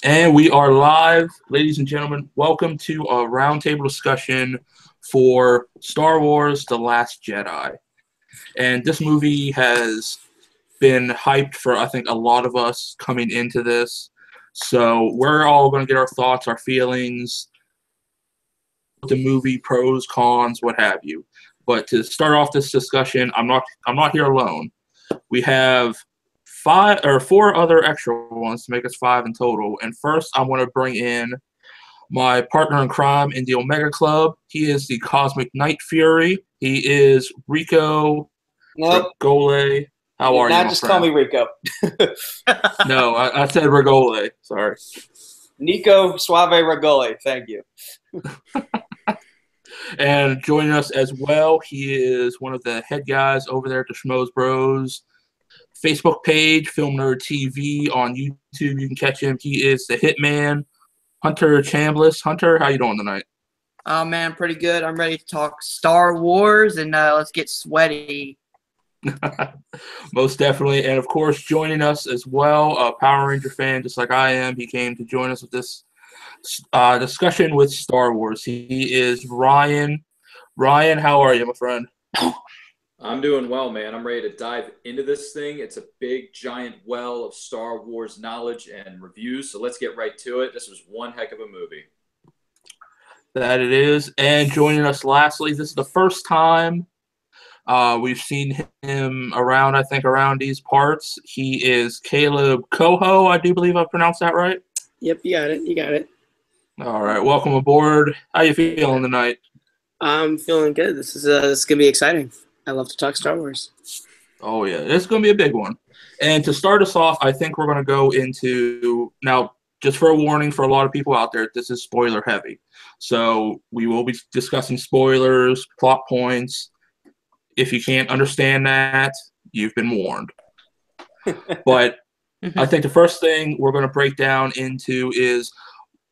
And we are live, ladies and gentlemen. Welcome to a roundtable discussion for Star Wars: The Last Jedi. And this movie has been hyped for, I think, a lot of us coming into this. So we're all going to get our thoughts, our feelings, the movie, pros, cons, what have you. But to start off this discussion, I'm not here alone. We have four other extra ones to make us five in total. And first, I want to bring in my partner in crime in the Omega Club. He is the Cosmic Night Fury. He is Rico Nope. Regole. How are you, Not my just friend? call me Rico. No, I said Regole. Sorry. Nico Suave Regole. Thank you. And joining us as well, he is one of the head guys over there at the Schmoes Bros Facebook page, Film Nerd TV on YouTube. You can catch him. He is the Hitman, Hunter Chambliss. Hunter, how you doing tonight? Oh man, pretty good. I'm ready to talk Star Wars and let's get sweaty. Most definitely. And of course, joining us as well, a Power Ranger fan just like I am. He came to join us with this discussion with Star Wars. He is Ryan. Ryan, how are you, my friend? I'm doing well, man. I'm ready to dive into this thing. It's a big, giant well of Star Wars knowledge and reviews, so let's get right to it. This was one heck of a movie. That it is. And joining us lastly, this is the first time we've seen him around, I think, around these parts. He is Caleb Coho. I do believe I pronounced that right. Yep, you got it. You got it. All right, welcome aboard. How you feeling tonight? I'm feeling good. This is gonna be exciting. I love to talk Star Wars. Oh yeah, it's gonna be a big one. And to start us off, I think we're gonna go into now. Just for a warning for a lot of people out there, this is spoiler heavy. So we will be discussing spoilers, plot points. If you can't understand that, you've been warned. But I think the first thing we're going to break down into is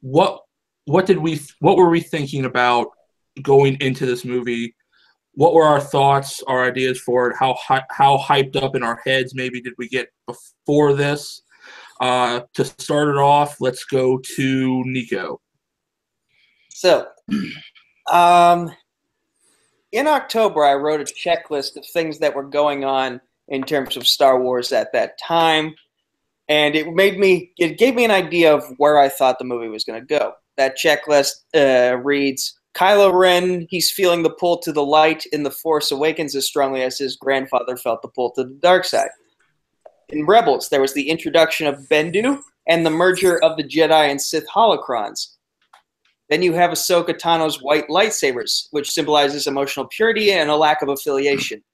what were we thinking about going into this movie? What were our thoughts, our ideas for it? How hyped up in our heads maybe did we get before this? To start it off, let's go to Nico. So, in October, I wrote a checklist of things that were going on in terms of Star Wars at that time, and it gave me an idea of where I thought the movie was going to go. That checklist reads: Kylo Ren, he's feeling the pull to the light in The Force Awakens as strongly as his grandfather felt the pull to the dark side. In Rebels, there was the introduction of Bendu and the merger of the Jedi and Sith holocrons. Then you have Ahsoka Tano's white lightsabers, which symbolizes emotional purity and a lack of affiliation.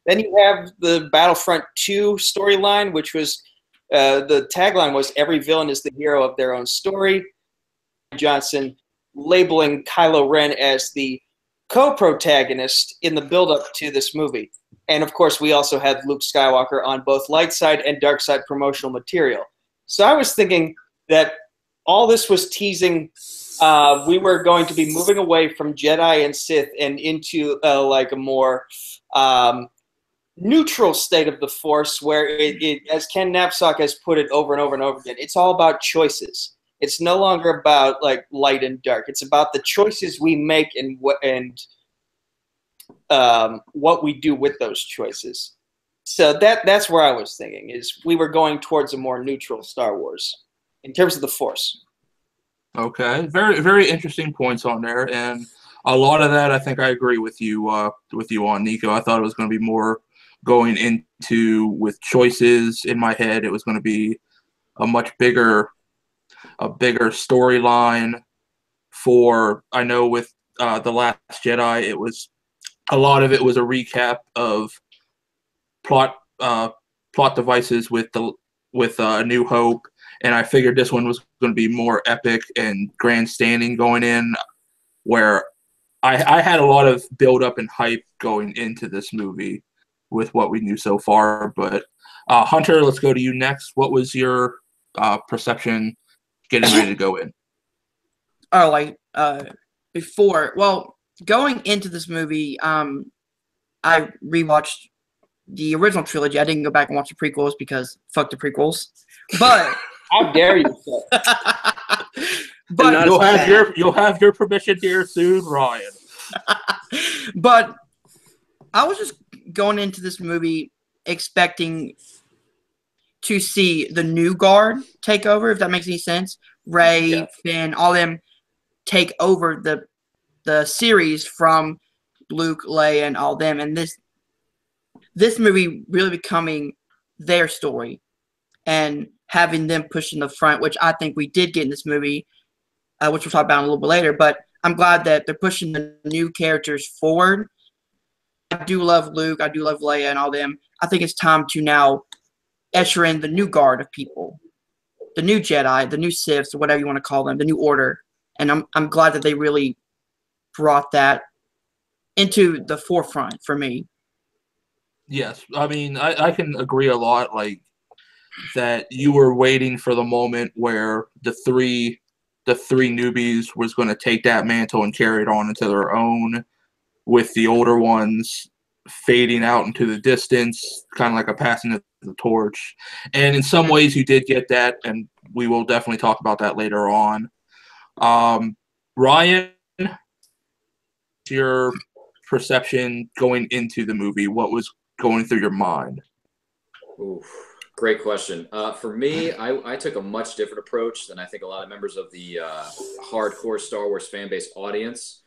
Then you have the Battlefront 2 storyline, which was the tagline was "Every villain is the hero of their own story." Johnson labeling Kylo Ren as the co-protagonist in the build-up to this movie. And of course, we also had Luke Skywalker on both light side and dark side promotional material. So I was thinking that all this was teasing we were going to be moving away from Jedi and Sith and into like a more neutral state of the Force, where it, as Ken Knapsack has put it over and over and over again, it's all about choices. It's no longer about like light and dark. It's about the choices we make and what we do with those choices. So that's where I was thinking, is we were going towards a more neutral Star Wars in terms of the Force. Okay, very very interesting points on there, and a lot of that I think I agree with you on, Nico. I thought it was going to be more going into with choices in my head. It was going to be a much bigger storyline. For I know with The Last Jedi, it was a lot of it was a recap of plot devices with A New Hope, and I figured this one was going to be more epic and grandstanding going in, where I had a lot of build up and hype going into this movie with what we knew so far. But Hunter, let's go to you next. What was your perception getting ready to go in? Oh, like before, well, going into this movie, I rewatched the original trilogy. I didn't go back and watch the prequels because fuck the prequels. But How dare you, sir? But not you'll have your permission here soon, Ryan. but I was just going into this movie expecting to see the new guard take over, if that makes any sense. Ray, Yeah. Finn, all them take over the series from Luke, Leia, and all them. And this movie really becoming their story and having them push in the front, which I think we did get in this movie, which we'll talk about a little bit later. But I'm glad that they're pushing the new characters forward. I do love Luke. I do love Leia and all them. I think it's time to now usher in the new guard of people, the new Jedi, the new Siths, or whatever you want to call them, the new Order. And I'm glad that they really brought that into the forefront for me. Yes, I mean I can agree a lot. Like that, you were waiting for the moment where the three newbies was going to take that mantle and carry it on into their own, with the older ones fading out into the distance, kind of like a passing of the torch. And in some ways, you did get that, and we will definitely talk about that later on. Ryan, your perception going into the movie, what was going through your mind? Ooh, great question. For me, I took a much different approach than I think a lot of members of the hardcore Star Wars fan base audience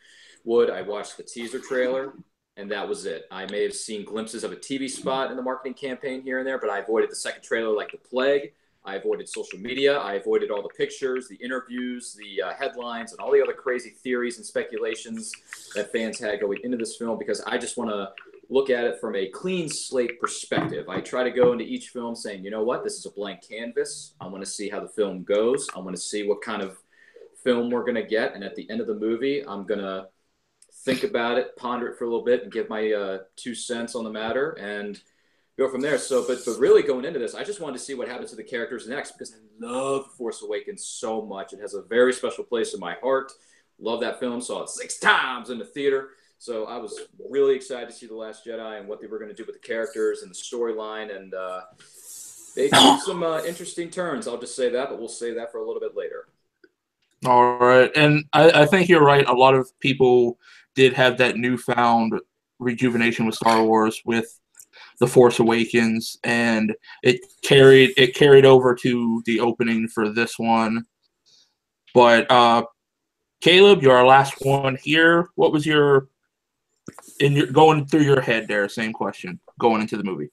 would. I watched the teaser trailer, and that was it. I may have seen glimpses of a TV spot in the marketing campaign here and there, but I avoided the second trailer like the plague. I avoided social media. I avoided all the pictures, the interviews, the headlines, and all the other crazy theories and speculations that fans had going into this film, because I just want to look at it from a clean slate perspective. I try to go into each film saying, you know what, this is a blank canvas. I want to see how the film goes. I want to see what kind of film we're going to get. And at the end of the movie, I'm going to think about it, ponder it for a little bit, and give my 2 cents on the matter and go from there. So, but really going into this, I just wanted to see what happens to the characters next, because I love Force Awakens so much. It has a very special place in my heart. Love that film. Saw it 6 times in the theater. So I was really excited to see The Last Jedi and what they were going to do with the characters and the storyline. And they took some interesting turns. I'll just say that, but we'll save that for a little bit later. All right. And I think you're right. A lot of people did have that newfound rejuvenation with Star Wars with The Force Awakens, and it carried over to the opening for this one. But Caleb, you're our last one here. What was going through your head there? Same question going into the movie.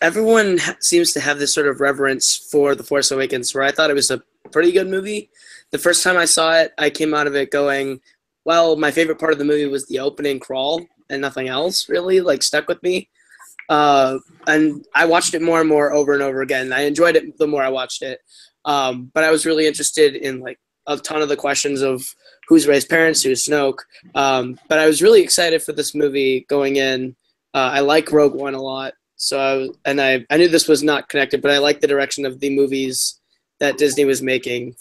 Everyone seems to have this sort of reverence for The Force Awakens, where I thought it was a pretty good movie. The first time I saw it, I came out of it going, well, my favorite part of the movie was the opening crawl, and nothing else really stuck with me. And I watched it more and more over and over again. I enjoyed it the more I watched it. But I was really interested in a ton of the questions of who's Rey's parents, who's Snoke. But I was really excited for this movie going in. I like Rogue One a lot. So I knew this was not connected, but I liked the direction of the movies that Disney was making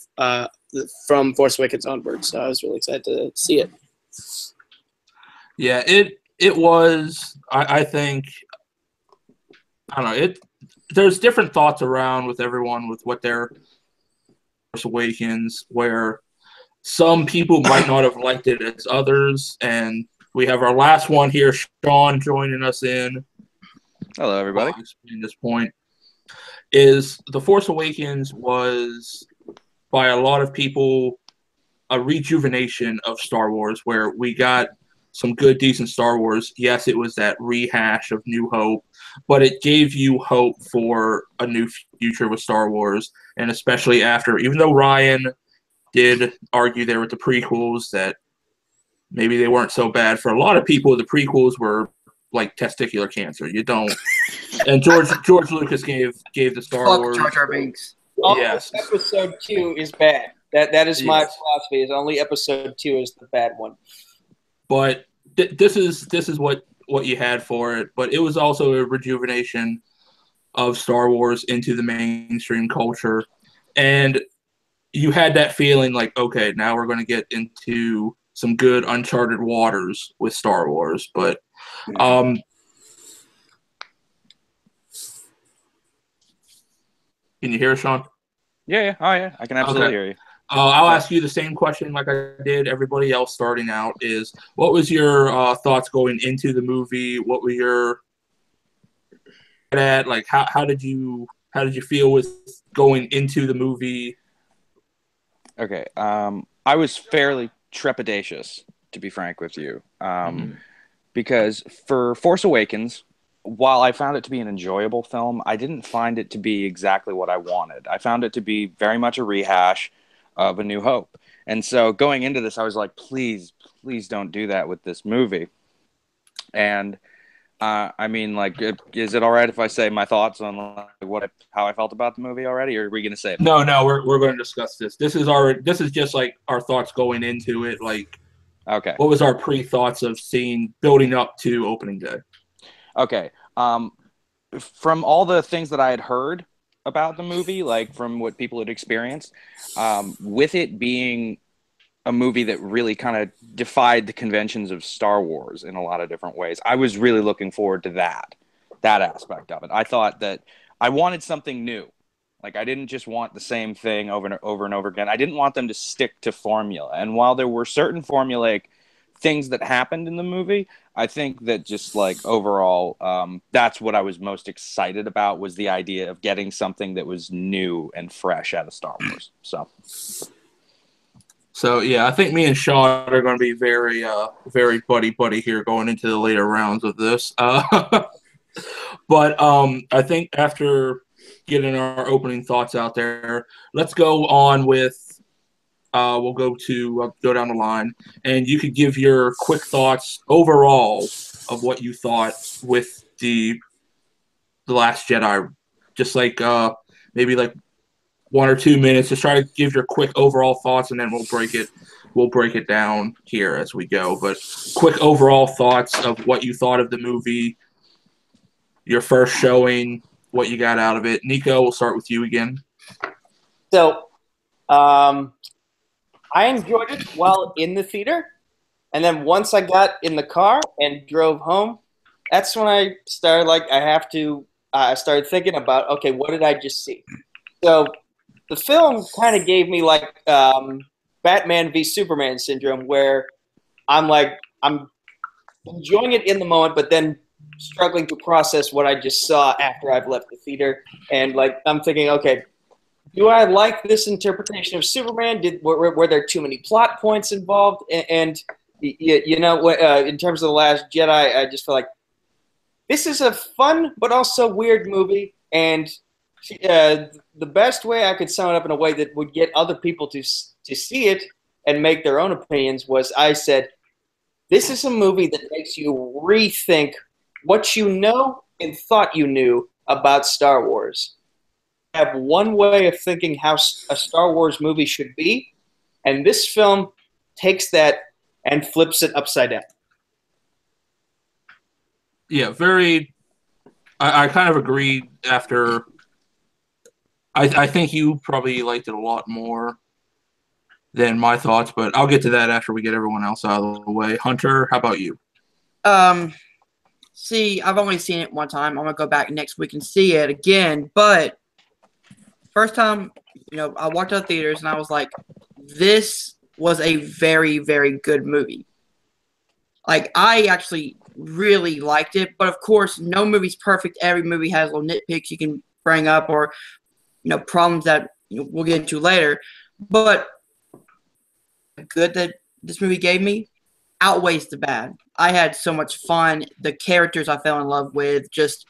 from Force Awakens onward. So I was really excited to see it. Yeah, it was. I think, I don't know. There's different thoughts around with everyone with what their Force Awakens, where some people might not have liked it as others, and we have our last one here, Sean, joining us in. Hello, everybody. At this point, is The Force Awakens was by a lot of people a rejuvenation of Star Wars, where we got some good, decent Star Wars. Yes, it was that rehash of New Hope, but it gave you hope for a new future with Star Wars, and especially after, even though Ryan did argue there with the prequels that maybe they weren't so bad, for a lot of people, the prequels were like testicular cancer. You don't. And George Lucas gave the Star Wars. Jar Jar Binks. Yes. Episode 2 is bad. That is my Yes. philosophy. Is only episode 2 is the bad one. But this is what you had for it. But it was also a rejuvenation of Star Wars into the mainstream culture, and you had that feeling like, okay, now we're going to get into some good uncharted waters with Star Wars. But can you hear us, Sean? Yeah. Oh, yeah. I can absolutely hear you. I'll Yeah. ask you the same question like I did everybody else starting out is, what was your thoughts going into the movie? What were your like how did you feel with going into the movie? Okay. I was fairly trepidatious, to be frank with you, because for Force Awakens, while I found it to be an enjoyable film, I didn't find it to be exactly what I wanted. I found it to be very much a rehash of A New Hope. And so going into this, I was like, please, please don't do that with this movie. And I mean, like, is it all right if I say my thoughts on like, how I felt about the movie already, or are we going to save it? No, we're going to discuss this. This is just like our thoughts going into it. Like, Okay. what was our pre-thoughts of seeing building up to opening day? Okay. From all the things that I had heard about the movie, like from what people had experienced, with it being a movie that really kind of defied the conventions of Star Wars in a lot of different ways, I was really looking forward to that aspect of it. I thought that I wanted something new. Like, I didn't just want the same thing over and over and over again. I didn't want them to stick to formula. And while there were certain formulaic things that happened in the movie, I think that just like overall, that's what I was most excited about, was the idea of getting something that was new and fresh out of Star Wars. So yeah, I think me and Sean are going to be very buddy here going into the later rounds of this. But I think after getting our opening thoughts out there, let's go on with. We'll go down the line, and you could give your quick thoughts overall of what you thought with the Last Jedi, just like maybe like 1 or 2 minutes. Just try to give your quick overall thoughts, and then we'll break it down here as we go. But quick overall thoughts of what you thought of the movie, your first showing, what you got out of it. Nico, we'll start with you again. So, I enjoyed it while in the theater, and then once I got in the car and drove home, that's when I started I started thinking about, okay, what did I just see? So the film kind of gave me like Batman v Superman syndrome, where I'm enjoying it in the moment, but then struggling to process what I just saw after I've left the theater, and like I'm thinking, okay, do I like this interpretation of Superman? Were there too many plot points involved? And in terms of The Last Jedi, I just feel like this is a fun but also weird movie. And the best way I could sum it up in a way that would get other people to see it and make their own opinions was, I said, this is a movie that makes you rethink what you know and thought you knew about Star Wars. Have one way of thinking how a Star Wars movie should be, and this film takes that and flips it upside down. Yeah, I kind of agreed after. I think you probably liked it a lot more than my thoughts, but I'll get to that after we get everyone else out of the way. Hunter, how about you? See, I've only seen it one time. I'm gonna go back next week and see it again, but first time, I walked out of theaters and I was like, this was a very, very good movie. Like, I actually really liked it, but of course, no movie's perfect. Every movie has little nitpicks you can bring up, or, problems that we'll get into later. But the good that this movie gave me outweighs the bad. I had so much fun. The characters I fell in love with, just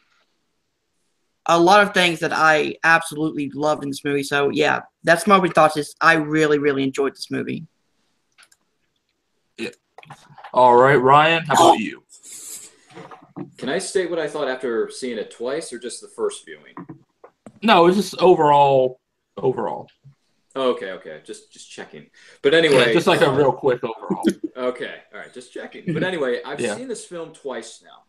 a lot of things that I absolutely loved in this movie. So, yeah, that's my thoughts. I really, really enjoyed this movie. Yeah. All right, Ryan, how about you? Can I state what I thought after seeing it twice, or just the first viewing? No, it's just overall. Okay, just checking. But anyway, yeah, just like a real quick overall. Okay, all right, just checking. But anyway, I've seen this film twice now.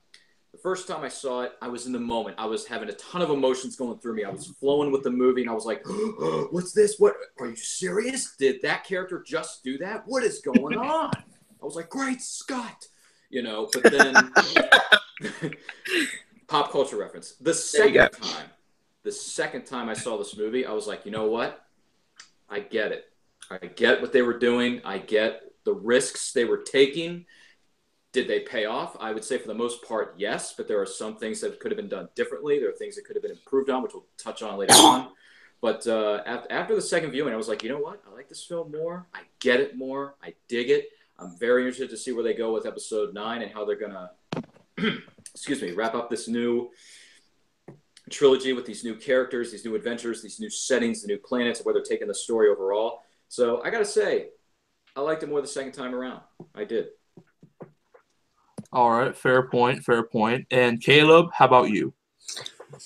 The first time I saw it, I was in the moment. I was having a ton of emotions going through me. I was flowing with the movie, and I was like, oh, what's this? What? Are you serious? Did that character just do that? What is going on? I was like, great Scott! But then pop culture reference. The second time I saw this movie, I was like, you know what? I get it. I get what they were doing. I get the risks they were taking. Did they pay off? I would say for the most part, yes, but there are some things that could have been done differently. There are things that could have been improved on, which we'll touch on later on. But after the second viewing, I was like, you know what? I like this film more. I get it more. I dig it. I'm very interested to see where they go with episode 9 and how they're going to, wrap up this new trilogy with these new characters, these new adventures, these new settings, the new planets, where they're taking the story overall. So I got to say, I liked it more the second time around. I did. All right, fair point, fair point. And Caleb, how about you?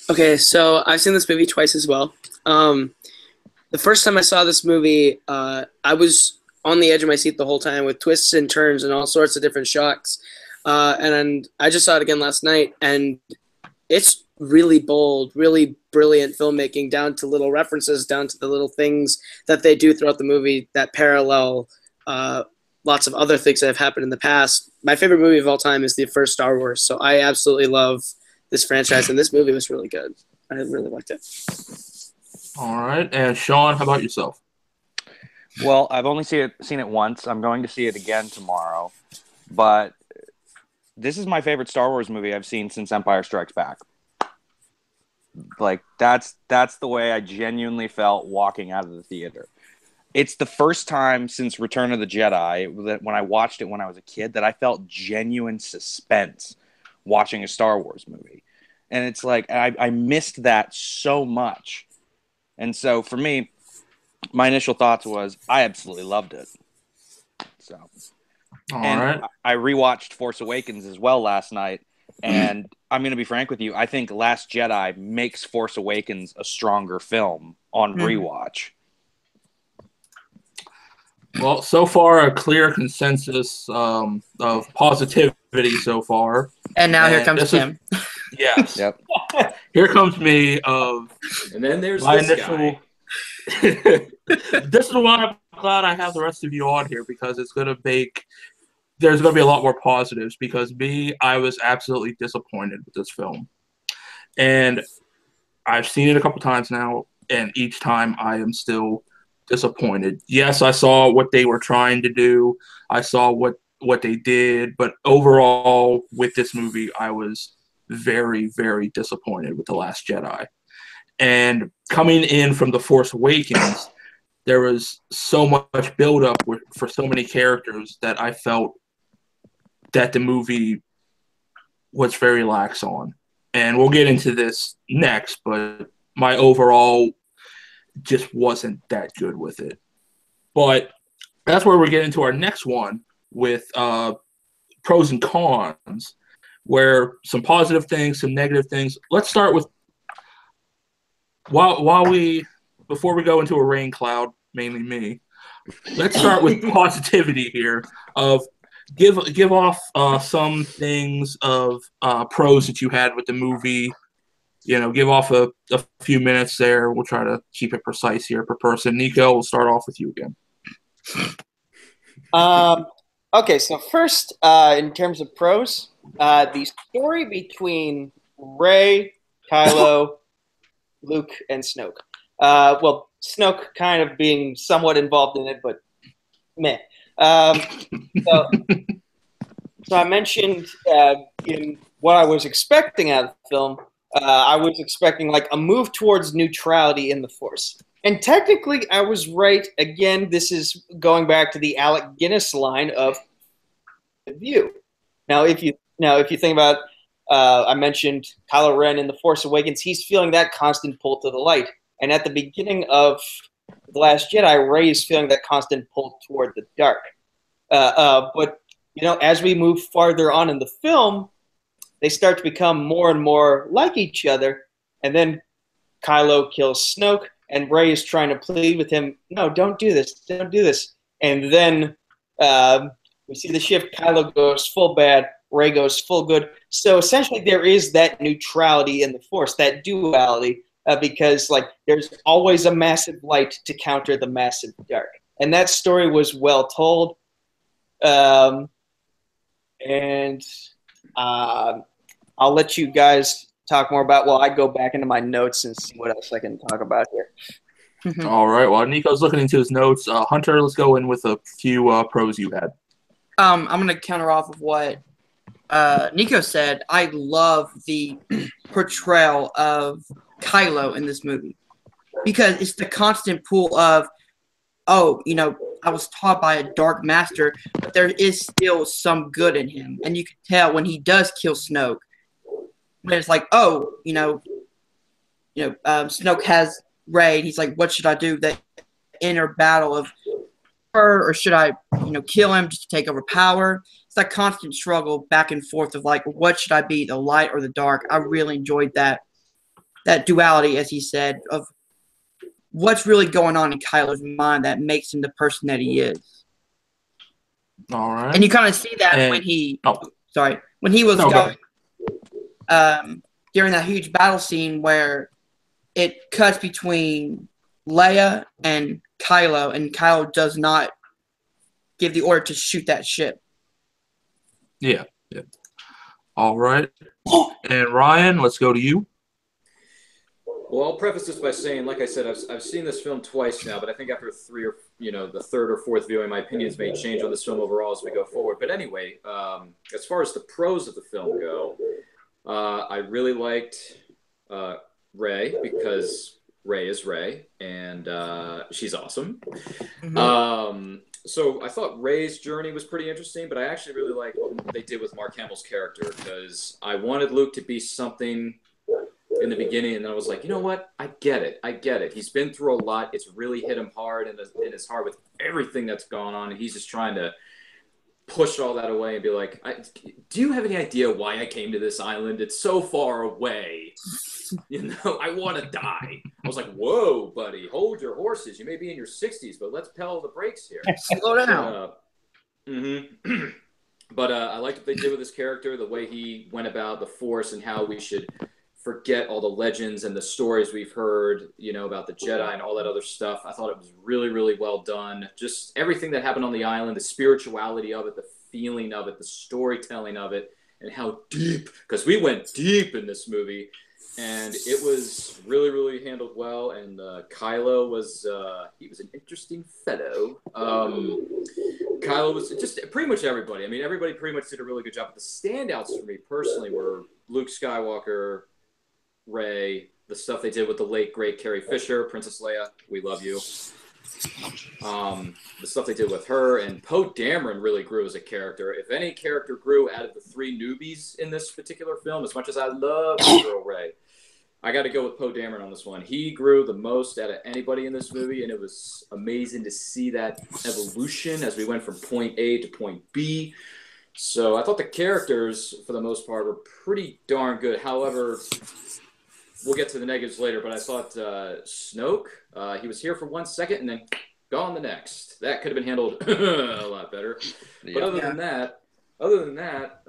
Okay, so I've seen this movie twice as well. The first time I saw this movie, I was on the edge of my seat the whole time with twists and turns and all sorts of different shocks. And I just saw it again last night, and it's really bold, really brilliant filmmaking, down to little references, down to the little things that they do throughout the movie that parallel lots of other things that have happened in the past. My favorite movie of all time is the first Star Wars, so I absolutely love this franchise, and this movie was really good. I really liked it. All right, and Sean, how about yourself? Well, I've only seen it once. I'm going to see it again tomorrow, but this is my favorite Star Wars movie I've seen since Empire Strikes Back. Like, that's the way I genuinely felt walking out of the theater. It's the first time since Return of the Jedi that when I watched it when I was a kid that I felt genuine suspense watching a Star Wars movie. And it's like, I missed that so much. And so for me, my initial thoughts was I absolutely loved it. So, All right. I rewatched Force Awakens as well last night. And I'm going to be frank with you. I think Last Jedi makes Force Awakens a stronger film on rewatch. Well, so far, a clear consensus of positivity so far. And now here comes Tim. Yes. Yep. Here comes me And then there's my this guy. This is why I'm glad I have the rest of you on here, because it's going to make there's going to be a lot more positives, because I was absolutely disappointed with this film. And I've seen it a couple times now, and each time I am still disappointed. Yes, I saw what they were trying to do. I saw what they did, but overall with this movie, I was very, very disappointed with The Last Jedi. And coming in from The Force Awakens, there was so much buildup for so many characters that I felt that the movie was very lax on. And we'll get into this next, but my overall just wasn't that good with it. But that's where we're getting into our next one with pros and cons, where some positive things, some negative things. Let's start with before we go into a rain cloud, mainly me. Let's start with positivity here. Of give off some things of pros that you had with the movie. Give off a few minutes there. We'll try to keep it precise here per person. Nico, we'll start off with you again. Okay, so first, in terms of pros, the story between Rey, Kylo, Luke, and Snoke. Well, Snoke kind of being somewhat involved in it, but meh. So I mentioned in what I was expecting out of the film, I was expecting like a move towards neutrality in the Force. And technically, I was right. Again, this is going back to the Alec Guinness line of the view. Now, if you think about, I mentioned Kylo Ren in The Force Awakens. He's feeling that constant pull to the light. And at the beginning of The Last Jedi, Rey is feeling that constant pull toward the dark. But as we move farther on in the film, they start to become more and more like each other. And then Kylo kills Snoke, and Rey is trying to plead with him, no, don't do this, don't do this. And then we see the shift. Kylo goes full bad, Rey goes full good. So essentially there is that neutrality in the Force, that duality, because there's always a massive light to counter the massive dark. And that story was well told. And I'll let you guys talk more about, I go back into my notes and see what else I can talk about here. All right. While Nico's looking into his notes, Hunter, let's go in with a few pros you had. I'm gonna counter off of what Nico said. I love the portrayal of Kylo in this movie because it's the constant pull of, oh, you know, I was taught by a dark master, but there is still some good in him, and you can tell when he does kill Snoke. When it's like, oh, Snoke has Rey. He's like, what should I do? That inner battle of her, or should I, kill him just to take over power? It's that constant struggle back and forth of like, what should I be, the light or the dark? I really enjoyed that duality, as he said, of what's really going on in Kylo's mind that makes him the person that he is. All right. And you kind of see that when he was going during that huge battle scene where it cuts between Leia and Kylo does not give the order to shoot that ship. Yeah. All right. And Ryan, let's go to you. Well, I'll preface this by saying, like I said, I've seen this film twice now, but I think after the third or fourth viewing, my opinions may change on this film overall as we go forward. But anyway, as far as the pros of the film go, I really liked Rey because Rey is Rey, and she's awesome. Mm-hmm. So I thought Rey's journey was pretty interesting, but I actually really liked what they did with Mark Hamill's character because I wanted Luke to be something in the beginning, and then I was like, you know what? I get it. He's been through a lot. It's really hit him hard in his heart with everything that's gone on, and he's just trying to push all that away and be like, do you have any idea why I came to this island? It's so far away. I want to die. I was like, whoa, buddy, hold your horses. You may be in your 60s, but let's pedal the brakes here. Slow down. But I liked what they did with his character, the way he went about the Force and how we should forget all the legends and the stories we've heard, about the Jedi and all that other stuff. I thought it was really, really well done. Just everything that happened on the island, the spirituality of it, the feeling of it, the storytelling of it, and how deep, because we went deep in this movie, and it was really, really handled well. And Kylo was, he was an interesting fellow. Kylo was just pretty much everybody. I mean, everybody pretty much did a really good job. But the standouts for me personally were Luke Skywalker, Rey, the stuff they did with the late great Carrie Fisher, Princess Leia, we love you. The stuff they did with her, and Poe Dameron really grew as a character. If any character grew out of the three newbies in this particular film, as much as I love Girl Rey, I got to go with Poe Dameron on this one. He grew the most out of anybody in this movie, and it was amazing to see that evolution as we went from point A to point B. So I thought the characters, for the most part, were pretty darn good. However, we'll get to the negatives later, but I thought Snoke, he was here for 1 second and then gone the next. That could have been handled a lot better. Yeah. But other than that,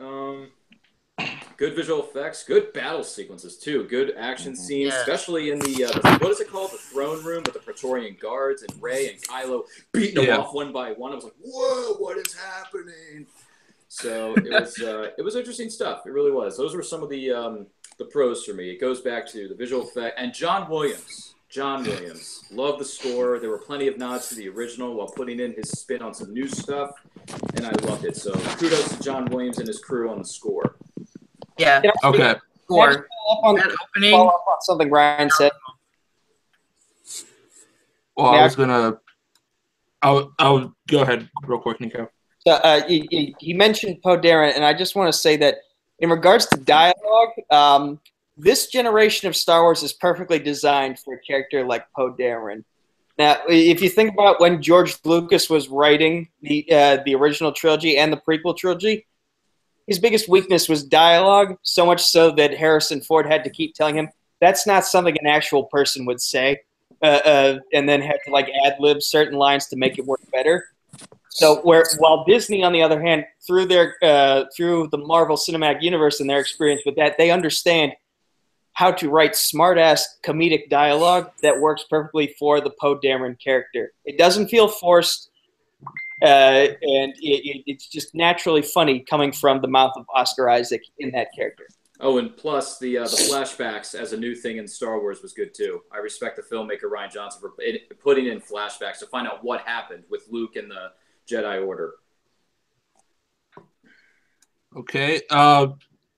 good visual effects, good battle sequences too, good action scenes, especially in the what is it called, the throne room with the Praetorian guards and Rey and Kylo beating them off one by one. I was like, whoa, what is happening? So it was interesting stuff. It really was. Those were some of the pros for me. It goes back to the visual effect and John Williams. Love the score. There were plenty of nods to the original while putting in his spin on some new stuff, and I loved it. So kudos to John Williams and his crew on the score. Yeah. Okay. Score. Follow up on something Ryan said. Well, I was gonna. I'll go ahead real quick, Nico. So you mentioned Poe Dameron, and I just want to say that in regards to dialogue, this generation of Star Wars is perfectly designed for a character like Poe Dameron. Now, if you think about when George Lucas was writing the original trilogy and the prequel trilogy, his biggest weakness was dialogue, so much so that Harrison Ford had to keep telling him, that's not something an actual person would say, and then had to ad-lib certain lines to make it work better. So while Disney, on the other hand, through the Marvel Cinematic Universe and their experience with that, they understand how to write smart-ass comedic dialogue that works perfectly for the Poe Dameron character. It doesn't feel forced, and it's just naturally funny coming from the mouth of Oscar Isaac in that character. Oh, and plus the flashbacks as a new thing in Star Wars was good too. I respect the filmmaker Ryan Johnson for putting in flashbacks to find out what happened with Luke and the Jedi Order. Okay.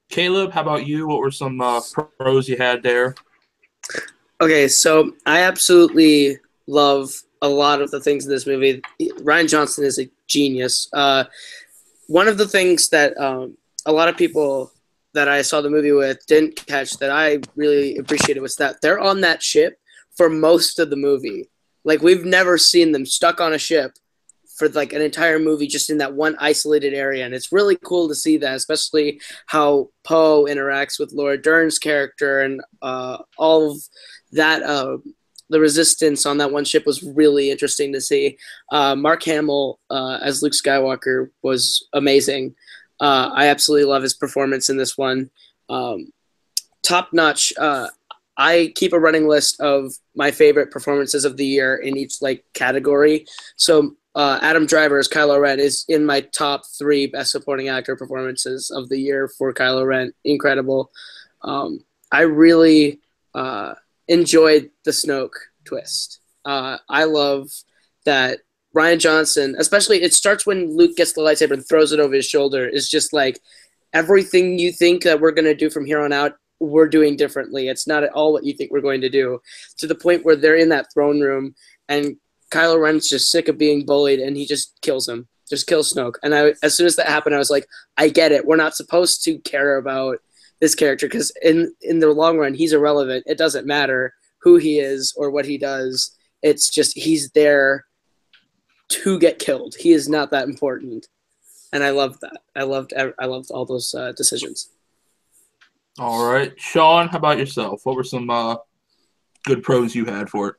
Caleb, how about you? What were some pros you had there? Okay, so I absolutely love a lot of the things in this movie. Ryan Johnson is a genius. One of the things that a lot of people that I saw the movie with didn't catch that I really appreciated was that they're on that ship for most of the movie. Like, we've never seen them stuck on a ship for like an entire movie just in that one isolated area. And it's really cool to see that, especially how Poe interacts with Laura Dern's character and all of that. The resistance on that one ship was really interesting to see. Mark Hamill as Luke Skywalker was amazing. I absolutely love his performance in this one. Top notch. I keep a running list of my favorite performances of the year in each like category. So Adam Driver as Kylo Ren is in my top 3 best supporting actor performances of the year for Kylo Ren. Incredible. I really enjoyed the Snoke twist. I love that Ryan Johnson, especially it starts when Luke gets the lightsaber and throws it over his shoulder, is just like everything you think that we're going to do from here on out, we're doing differently. It's not at all what you think we're going to do, to the point where they're in that throne room and Kylo Ren's just sick of being bullied and he just kills him, just kills Snoke. And as soon as that happened, I was like, I get it. We're not supposed to care about this character because in the long run, he's irrelevant. It doesn't matter who he is or what he does. It's just he's there to get killed. He is not that important. And I loved that. I loved all those decisions. All right. Sean, how about yourself? What were some good pros you had for it?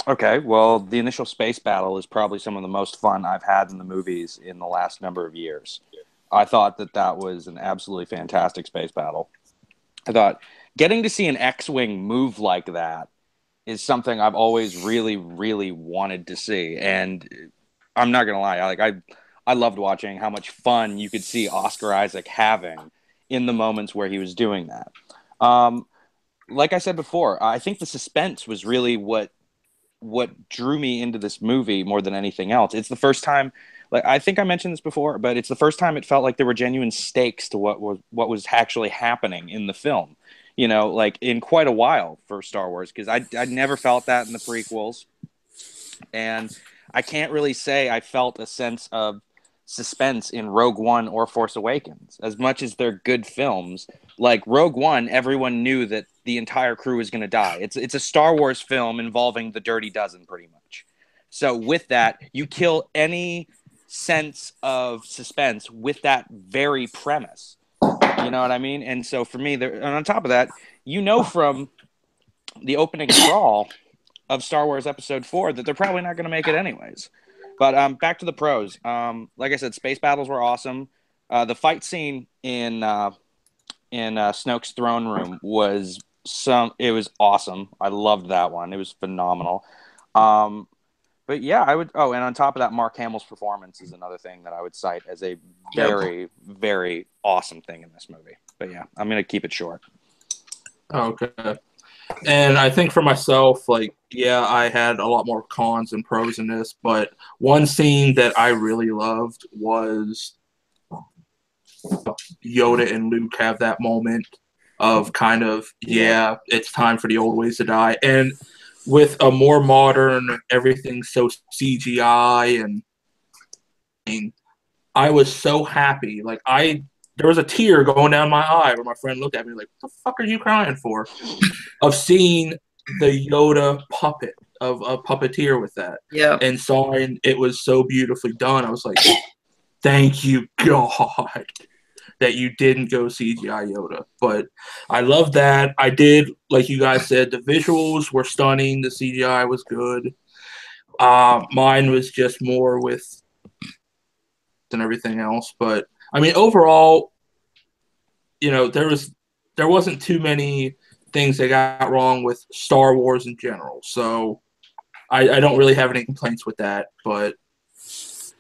Okay, well, the initial space battle is probably some of the most fun I've had in the movies in the last number of years. I thought that was an absolutely fantastic space battle. I thought getting to see an X-Wing move like that is something I've always really, really wanted to see. And I'm not going to lie, I loved watching how much fun you could see Oscar Isaac having in the moments where he was doing that. Like I said before, I think the suspense was really what drew me into this movie more than anything else. It's the first time, like I think I mentioned this before, but it's the first time it felt like there were genuine stakes to what was actually happening in the film. You know, like in quite a while for Star Wars, because I never felt that in the prequels, and I can't really say I felt a sense of suspense in Rogue One or Force Awakens. As much as they're good films, like Rogue One, everyone knew that the entire crew is going to die. It's a Star Wars film involving the Dirty Dozen, pretty much. So with that, you kill any sense of suspense with that very premise. You know what I mean? And so for me, and on top of that, you know from the opening crawl of Star Wars Episode 4 that they're probably not going to make it anyways. But back to the pros. Like I said, space battles were awesome. The fight scene in Snoke's throne room was awesome. I loved that one. It was phenomenal. But yeah, I would. Oh, and on top of that, Mark Hamill's performance is another thing that I would cite as a very, very awesome thing in this movie. But yeah, I'm gonna keep it short. Okay. And I think for myself, like, yeah, I had a lot more cons and pros in this, but one scene that I really loved was Yoda and Luke have that moment of kind of, yeah, it's time for the old ways to die. And with a more modern, everything so CGI, and I was so happy. Like, there was a tear going down my eye where my friend looked at me like, what the fuck are you crying for? Of seeing the Yoda puppet, of a puppeteer with that. Yeah. And saw it was so beautifully done. I was like, thank you, God, that you didn't go CGI Yoda. But I love that. I did, like you guys said, the visuals were stunning. The CGI was good. Mine was just more with and everything else. But I mean, overall, you know, there wasn't too many things that got wrong with Star Wars in general. So I don't really have any complaints with that. But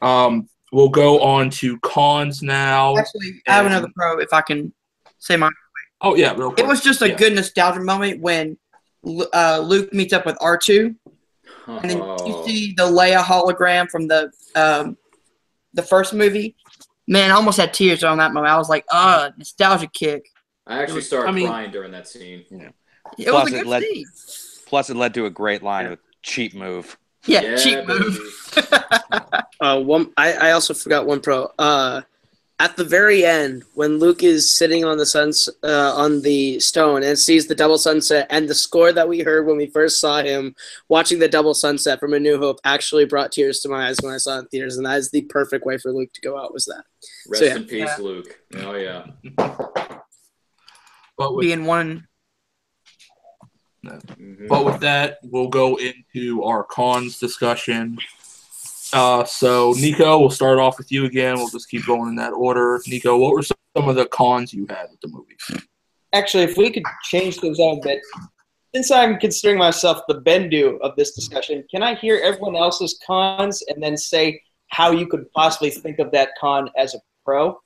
we'll go on to cons now. Actually, I have another pro if I can say mine. Oh yeah, real quick. It was just a good nostalgia moment when Luke meets up with R2, and then you see the Leia hologram from the first movie. Man, I almost had tears on that moment. I was like, nostalgia kick. I actually started crying during that scene. Yeah. It was a good scene. Plus, it led to a great line with cheap move. Yeah, cheap move. I also forgot one pro. At the very end, when Luke is sitting on the stone and sees the double sunset, and the score that we heard when we first saw him watching the double sunset from A New Hope actually brought tears to my eyes when I saw it in theaters, and that is the perfect way for Luke to go out. Was that? Rest in peace, Luke. Oh yeah. But being one. But with that, we'll go into our cons discussion. So, Nico, we'll start off with you again. We'll just keep going in that order. Nico, what were some of the cons you had with the movie? Actually, if we could change things out a bit, since I'm considering myself the Bendu of this discussion, can I hear everyone else's cons and then say how you could possibly think of that con as a pro?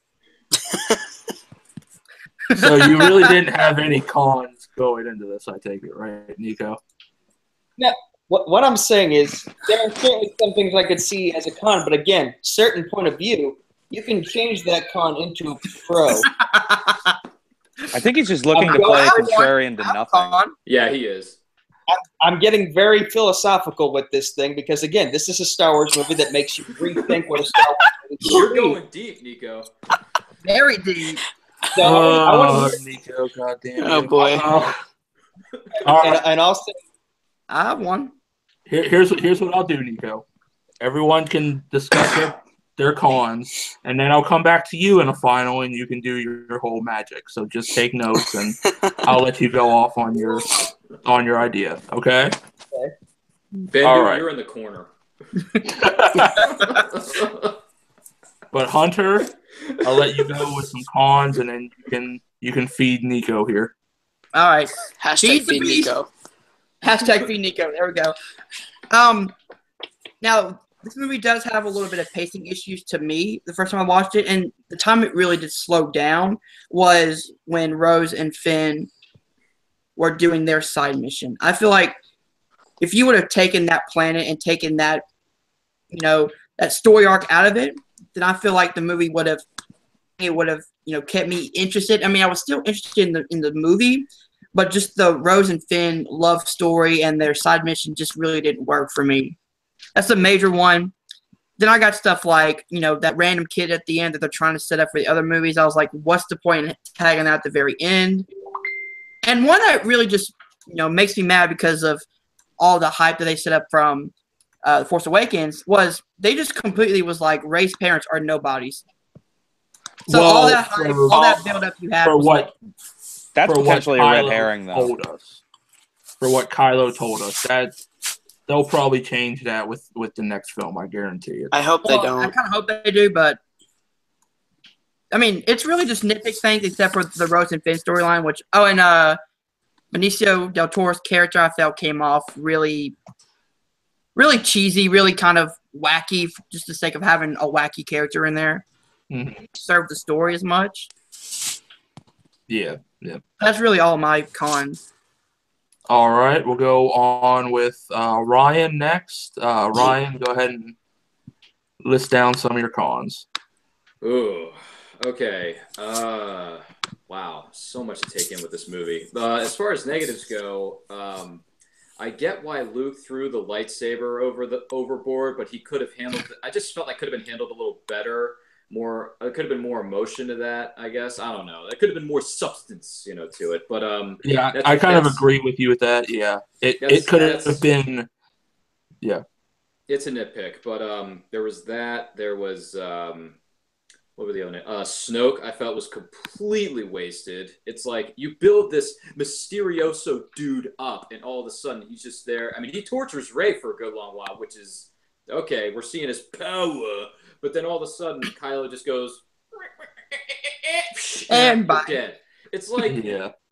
So you really didn't have any cons going into this, I take it, right, Nico? No. What I'm saying is there are certainly some things I could see as a con, but again, certain point of view, you can change that con into a pro. I think he's just looking to play a contrarian to nothing. Yeah, he is. I'm getting very philosophical with this thing because, again, this is a Star Wars movie that makes you rethink what a Star Wars movie is. You're going deep, Nico. Very deep. So, Nico, goddamn. Oh, boy. And I'll say, I have one. Here's what I'll do, Nico. Everyone can discuss their cons, and then I'll come back to you in a final, and you can do your whole magic. So just take notes, and I'll let you go off on your idea. Okay? Ben, all right. You're in the corner. But Hunter, I'll let you go with some cons, and then you can feed Nico here. All right. Hashtag feed Nico. Hashtag feed Nico. There we go. Now, this movie does have a little bit of pacing issues to me the first time I watched it, and the time it really did slow down was when Rose and Finn were doing their side mission. I feel like if you would have taken that planet and taken that, that story arc out of it, then I feel like the movie would have kept me interested. I mean, I was still interested in the movie, but just the Rose and Finn love story and their side mission just really didn't work for me. That's a major one. Then I got stuff like, that random kid at the end that they're trying to set up for the other movies. I was like, what's the point in tagging that at the very end? And one that really just, makes me mad because of all the hype that they set up from The Force Awakens was they just completely was like, Rey's parents are nobodies. So all that hype, all that build-up you had was like, that's potentially a red herring, though. For what Kylo told us, that they'll probably change that with the next film. I guarantee it. I hope they don't. I kind of hope they do, but I mean, it's really just nitpick things, except for the Rose and Finn storyline. Which and Benicio del Toro's character, I felt came off really, really cheesy, really kind of wacky, just the sake of having a wacky character in there. Mm-hmm. Serve the story as much. Yeah. That's really all my cons. All right, we'll go on with Ryan next. Ryan, go ahead and list down some of your cons. Ooh, okay. Wow, so much to take in with this movie. As far as negatives go, I get why Luke threw the lightsaber overboard, but he could have handled it. I just felt like could have been handled a little better. It could have been more emotion to that, I guess. I don't know. There could have been more substance, to it. But yeah, I kind of agree with you with that. Yeah, it could have been. Yeah, it's a nitpick, but there was that. There was what were the other? Snoke, I felt was completely wasted. It's like you build this Mysterioso dude up, and all of a sudden he's just there. I mean, he tortures Rey for a good long while, which is okay. We're seeing his power. But then all of a sudden, Kylo just goes, and bye. Dead. It's like,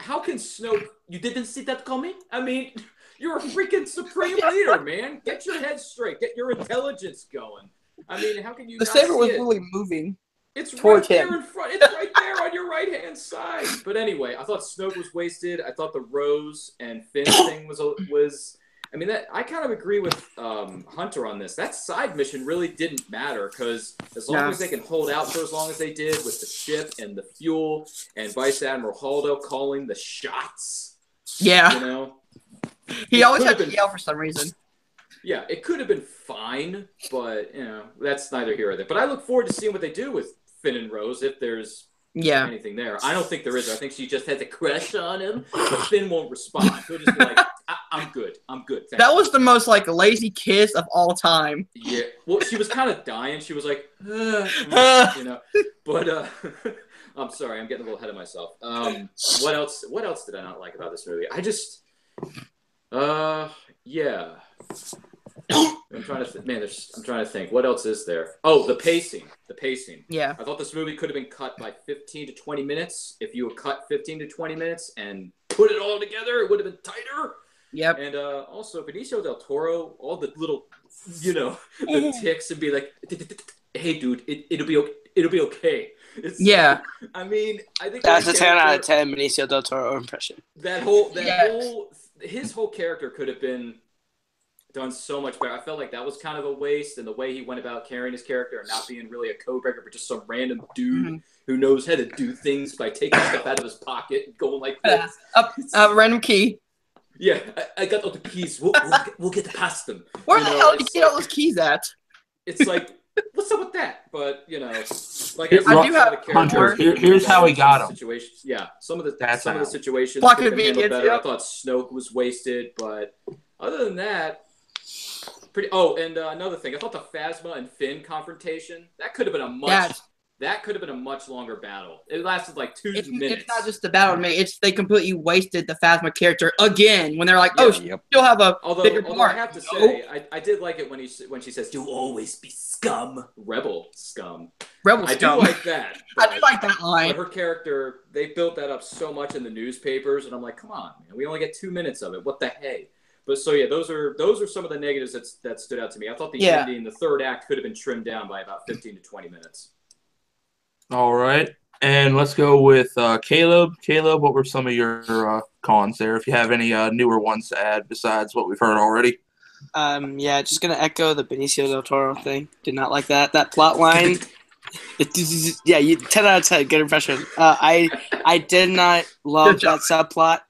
how can Snoke? You didn't see that coming? I mean, you're a freaking supreme leader, man. Get your head straight. Get your intelligence going. I mean, how can you? The saber was really moving. It's Towards right there him. in front. It's right there on your right-hand side. But anyway, I thought Snoke was wasted. I thought the Rose and Finn thing was. I mean, I kind of agree with Hunter on this. That side mission really didn't matter because as long as they can hold out for as long as they did with the ship and the fuel and Vice Admiral Holdo calling the shots. Yeah. You know, He always had to yell for some reason. Yeah, it could have been fine, but that's neither here nor there. But I look forward to seeing what they do with Finn and Rose if there's anything there. I don't think there is. I think she just has a crush on him, but Finn won't respond. He'll just be like, I'm good. That was the most lazy kiss of all time. Yeah. Well, she was kind of dying. She was like, But I'm sorry, I'm getting a little ahead of myself. What else? What else did I not like about this movie? Yeah. I'm trying to think. What else is there? Oh, the pacing. Yeah. I thought this movie could have been cut by 15 to 20 minutes. If you would cut 15 to 20 minutes and put it all together, it would have been tighter. Yep. And also Benicio del Toro, all the little, the ticks and be like, hey, dude, it'll be okay. Yeah. I mean, I think that's a 10 out of 10 Benicio del Toro impression. His whole character could have been done so much better. I felt like that was kind of a waste, and the way he went about carrying his character and not being really a codebreaker, but just some random dude who knows how to do things by taking stuff out of his pocket and going like this. Random key. Yeah, I got all the keys. We'll get past them. Where the hell did you get all those keys at? It's like, what's up with that? But like I do have Hunter. Here's how he got them. Yeah, some of the situations Plot could have been handled better. yep. I thought Snoke was wasted, but other than that, pretty. Oh, and another thing, I thought the Phasma and Finn confrontation that could have been a much longer battle. It lasted like 2 minutes. It's not just the battle, man. They completely wasted the Phasma character again when they're like, she'll have a bigger part. Although I have to say, I did like it when she says, "You'll always be scum, rebel scum." Rebel scum. I do like that. I do like that line. But her character, they built that up so much in the newspapers, and I'm like, come on, man, we only get 2 minutes of it. What the hey? But so yeah, those are some of the negatives that stood out to me. I thought the ending, the third act, could have been trimmed down by about 15 to 20 minutes. All right, and let's go with Caleb. Caleb, what were some of your cons there? If you have any newer ones to add besides what we've heard already. Yeah, just gonna echo the Benicio del Toro thing. Did not like that plot line. 10 out of 10, good impression. I did not love that subplot.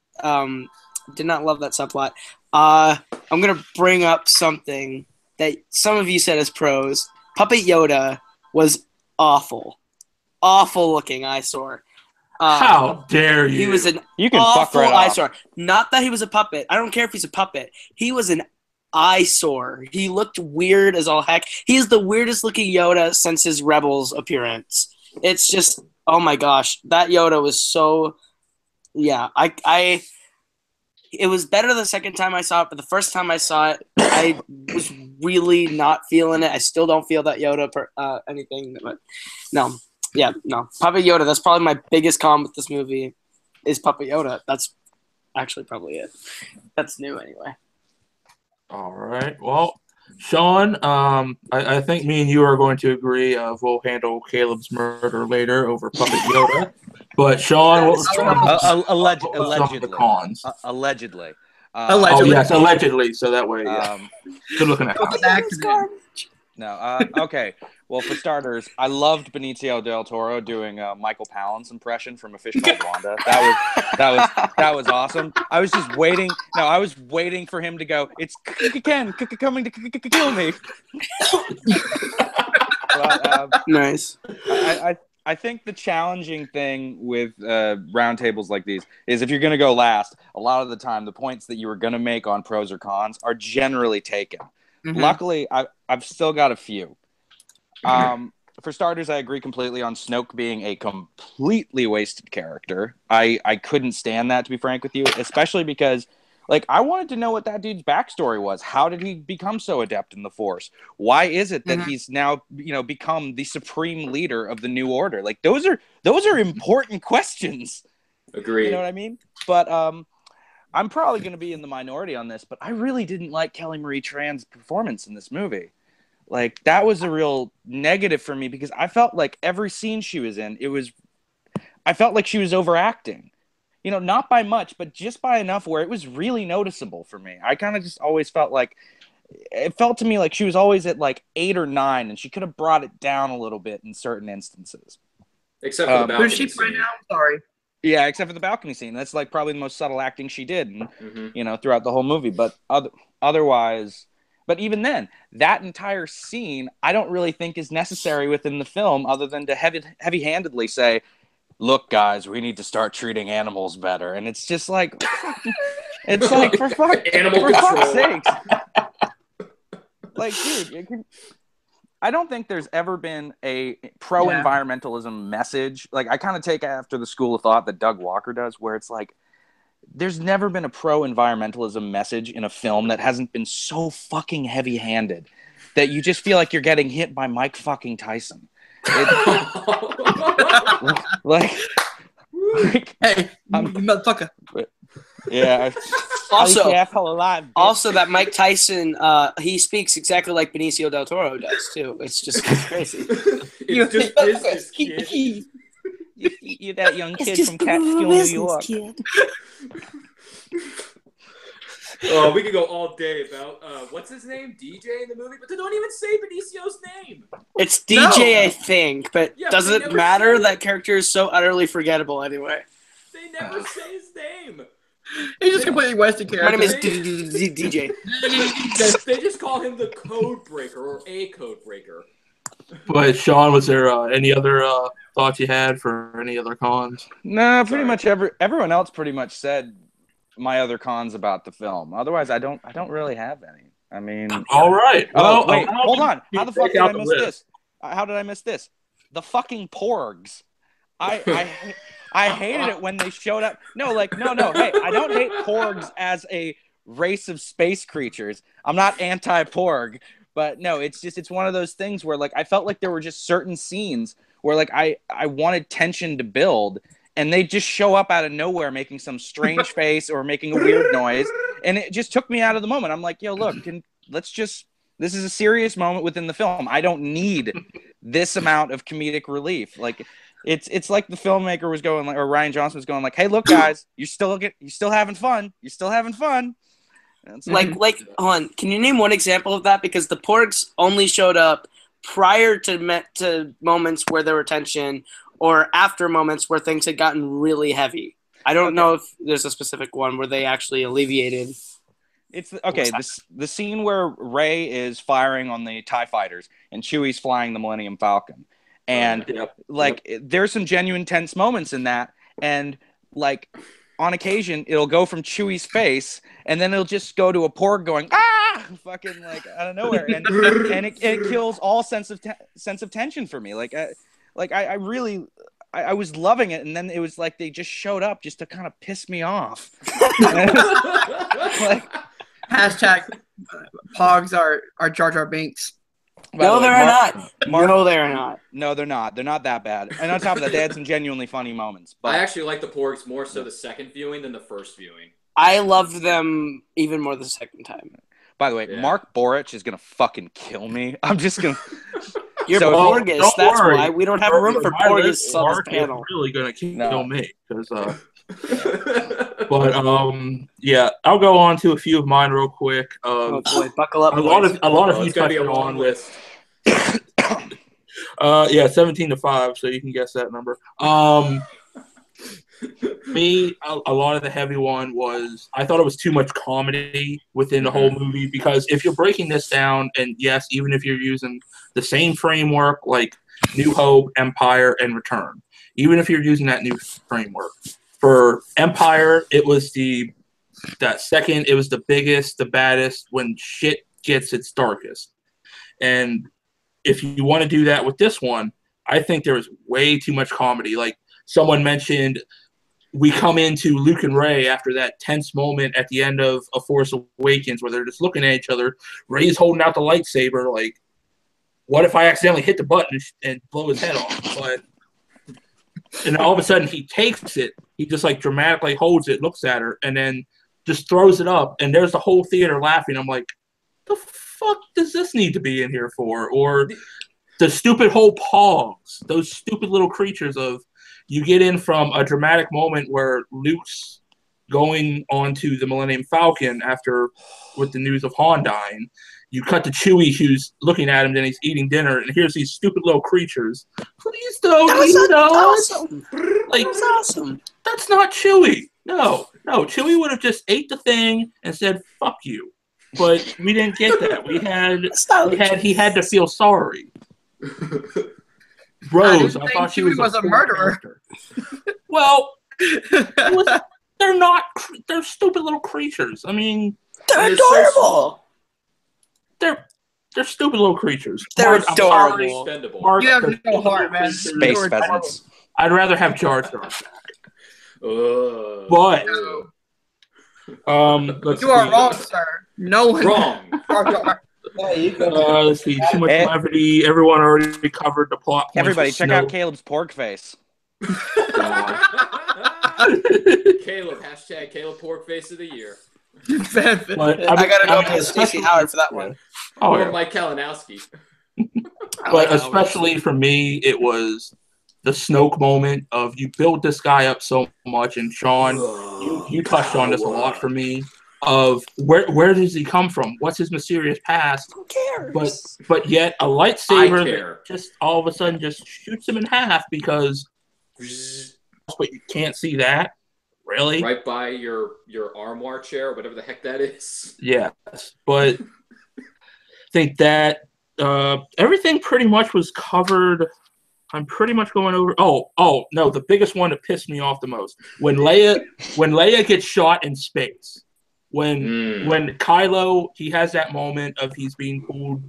Did not love that subplot. I'm gonna bring up something that some of you said as pros. Puppet Yoda was awful looking eyesore. How dare you? He was an awful eyesore. Not that he was a puppet. I don't care if he's a puppet. He was an eyesore. He looked weird as all heck. He's the weirdest looking Yoda since his Rebels appearance. It's just, oh my gosh, that Yoda was so. Yeah, it was better the second time I saw it, but the first time I saw it, I was really not feeling it. I still don't feel that Yoda anything, but no. Puppet Yoda, that's probably my biggest con with this movie is Puppet Yoda. That's actually probably it. That's new anyway. All right. Well, Sean, I think me and you are going to agree. We'll handle Caleb's murder later over Puppet Yoda. But Sean, what was allegedly the cons? Allegedly. Oh yes, allegedly. So that way, good looking at. No. Okay. Well, for starters, I loved Benicio del Toro doing Michael Palin's impression from A Fish Called Wanda. That was awesome. I was just waiting. No, I was waiting for him to go. It's Ken coming to kill me. Nice. I think the challenging thing with roundtables like these is if you're going to go last, a lot of the time the points that you were going to make on pros or cons are generally taken. Mm-hmm. Luckily, I've still got a few. For starters, I agree completely on Snoke being a completely wasted character. I couldn't stand that, to be frank with you, especially because I wanted to know what that dude's backstory was. How did he become so adept in the Force? Why is it that he's now, become the supreme leader of the New Order? Those are important questions. Agreed. You know what I mean? But I'm probably going to be in the minority on this, but I really didn't like Kelly Marie Tran's performance in this movie. Like, that was a real negative for me because I felt like every scene she was in, I felt like she was overacting. You know, not by much, but just by enough where it was really noticeable for me. I kind of just always felt like, it felt to me like she was always at like 8 or 9, and she could have brought it down a little bit in certain instances. Except for the balcony Who's she playing scene. now? Sorry. Yeah, except for the balcony scene. That's like probably the most subtle acting she did, you know, throughout the whole movie. But otherwise, but even then, that entire scene, I don't really think is necessary within the film, other than to heavy-handedly say, "Look, guys, we need to start treating animals better." And it's just like, it's like for fuck's sakes. Like, dude, I don't think there's ever been a pro-environmentalism message. Like, I kind of take after the school of thought that Doug Walker does, where it's like, there's never been a pro-environmentalism message in a film that hasn't been so fucking heavy-handed that you just feel like you're getting hit by Mike fucking Tyson. Like, Hey, you motherfucker. yeah. Also, alive, also that Mike Tyson, he speaks exactly like Benicio del Toro does too. It's just crazy. It's just business, kid. You're that young kid from Catskill, New York. Oh, we could go all day about what's his name, DJ in the movie, but they don't even say Benicio's name. It's DJ, I think, but Yeah, does they it never matter? say That character is so utterly forgettable anyway. They never say his name. He's just completely wasted My name character. is DJ. They just call him the code breaker or a code breaker. But Sean, was there any other thoughts you had for any other cons? No, pretty much everyone else pretty much said my other cons about the film. Otherwise, I don't really have any. I mean, all right. Oh, Well, wait, hold on. How the fuck did I miss list. this? How did I miss this? The fucking porgs. I hated it when they showed up. No. Hey, I don't hate porgs as a race of space creatures. I'm not anti-porg, but no, it's one of those things where like I felt like there were just certain scenes where like I wanted tension to build, and they just show up out of nowhere making some strange face or making a weird noise, and it just took me out of the moment. I'm like, yo, look, this is a serious moment within the film. I don't need this amount of comedic relief. Like, it's like the filmmaker was going, like, or Ryan Johnson was going, like, hey, look, guys, you're still having fun. You're still having fun. Like, hold on. Can you name one example of that? Because the porgs only showed up prior to moments where there were tension, or after moments where things had gotten really heavy. I don't know if there's a specific one where they actually alleviated. It's the scene where Rey is firing on the TIE fighters and Chewie's flying the Millennium Falcon. And there's some genuine tense moments in that. And like on occasion, it'll go from Chewie's face and then it'll just go to a porg going, ah, fucking like out of nowhere. And it kills all sense of tension for me. I was loving it, and then it was like they just showed up just to kind of piss me off. Hashtag Pogs are Jar Jar Binks. No, they're not. No, they're not. No, they're not. They're not that bad. And on top of that, they had some genuinely funny moments. But I actually like the porgs more so the second viewing than the first viewing. I loved them even more the second time. By the way, Mark Boric is going to fucking kill me. I'm just going to... You're Porgus. That's why we don't have room for Porgus on this panel. Really going to kill me. Because, but I'll go on to a few of mine real quick. Oh boy, buckle up. A lot of you touched on with 17-5, so you can guess that number. Me, a lot of the heavy one was I thought it was too much comedy within the whole movie, because if you're breaking this down, and yes, even if you're using the same framework like New Hope, Empire, and Return, even if you're using that new framework for Empire, it was the biggest, the baddest when shit gets its darkest. And if you want to do that with this one, I think there was way too much comedy. Like someone mentioned, we come into Luke and Rey after that tense moment at the end of A Force Awakens where they're just looking at each other. Rey's holding out the lightsaber, like, what if I accidentally hit the button and blow his head off? And all of a sudden he takes it. He just like dramatically holds it, looks at her, and then just throws it up. And there's the whole theater laughing. I'm like, the fuck does this need to be in here for? Or the stupid whole pogs, those stupid little creatures of, you get in from a dramatic moment where Luke's going onto the Millennium Falcon with the news of Han dying. You cut to Chewie, who's looking at him, then he's eating dinner, and here's these stupid little creatures. Please don't eat us. Awesome. Like, That was awesome. that's not Chewie. No, Chewie would have just ate the thing and said, fuck you. But we didn't get that. He had to feel sorry. Rose, I thought she was a murderer. Well, they're stupid little creatures. I mean, They're adorable. They're stupid little creatures. They're Mark, adorable. Mark, You have no heart, man. Space pheasants. I'd rather have Jar Jar. But let's You are see. wrong, sir. No one. Wrong. Let's see. Too much levity. Everyone already covered the plot. points Everybody, with check Snoke. out Caleb's pork face. Caleb, hashtag Caleb Porkface of the Year. But, I gotta go with Stacey Howard for that one. Oh, Or yeah. Mike Kalinowski. But especially for me, it was the Snoke moment of, you build this guy up so much, and Sean, you touched on this a lot for me, of where does he come from? What's his mysterious past? Who cares? But yet a I lightsaber care. that just all of a sudden just shoots him in half because, but you can't see that? Really? Right by your armoire chair, whatever the heck that is. Yes. But I think that everything pretty much was covered. I'm pretty much going over. Oh no, the biggest one that pissed me off the most, when Leia gets shot in space. When Kylo, he has that moment of he's being pulled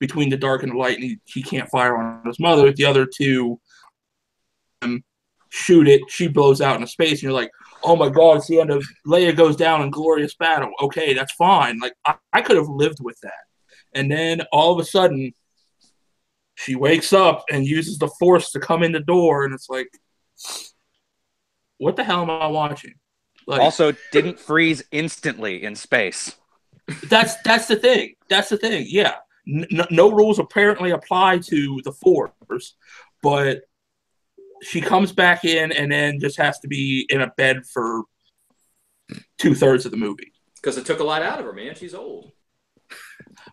between the dark and the light, and he can't fire on his mother. The other two shoot it. She blows out into space, and you're like, oh my God, it's the end of Leia goes down in glorious battle. Okay, that's fine. Like, I could have lived with that. And then all of a sudden, she wakes up and uses the Force to come in the door, and it's like, what the hell am I watching? Like, Also, didn't freeze instantly in space. that's the thing. That's the thing. Yeah, no rules apparently apply to the Force, but she comes back in and then just has to be in a bed for 2/3 of the movie. Because it took a lot out of her, man. She's old.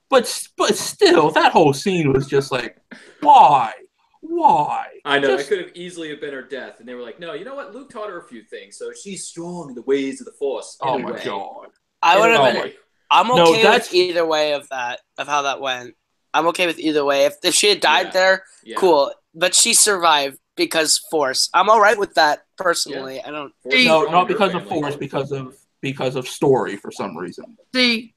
But still, that whole scene was just like, why? I know. Just, it could have easily have been her death. And they were like, no, you know what? Luke taught her a few things. So she's strong in the ways of the Force. oh my God. I would have Oh been. my- I'm No, okay that's- with either way of how that went. I'm okay with either way. If she had died Yeah. there, Yeah. cool. But she survived because Force. I'm all right with that personally. I don't. Force is No, strong not in her because of family. Force, because of story for some reason. See,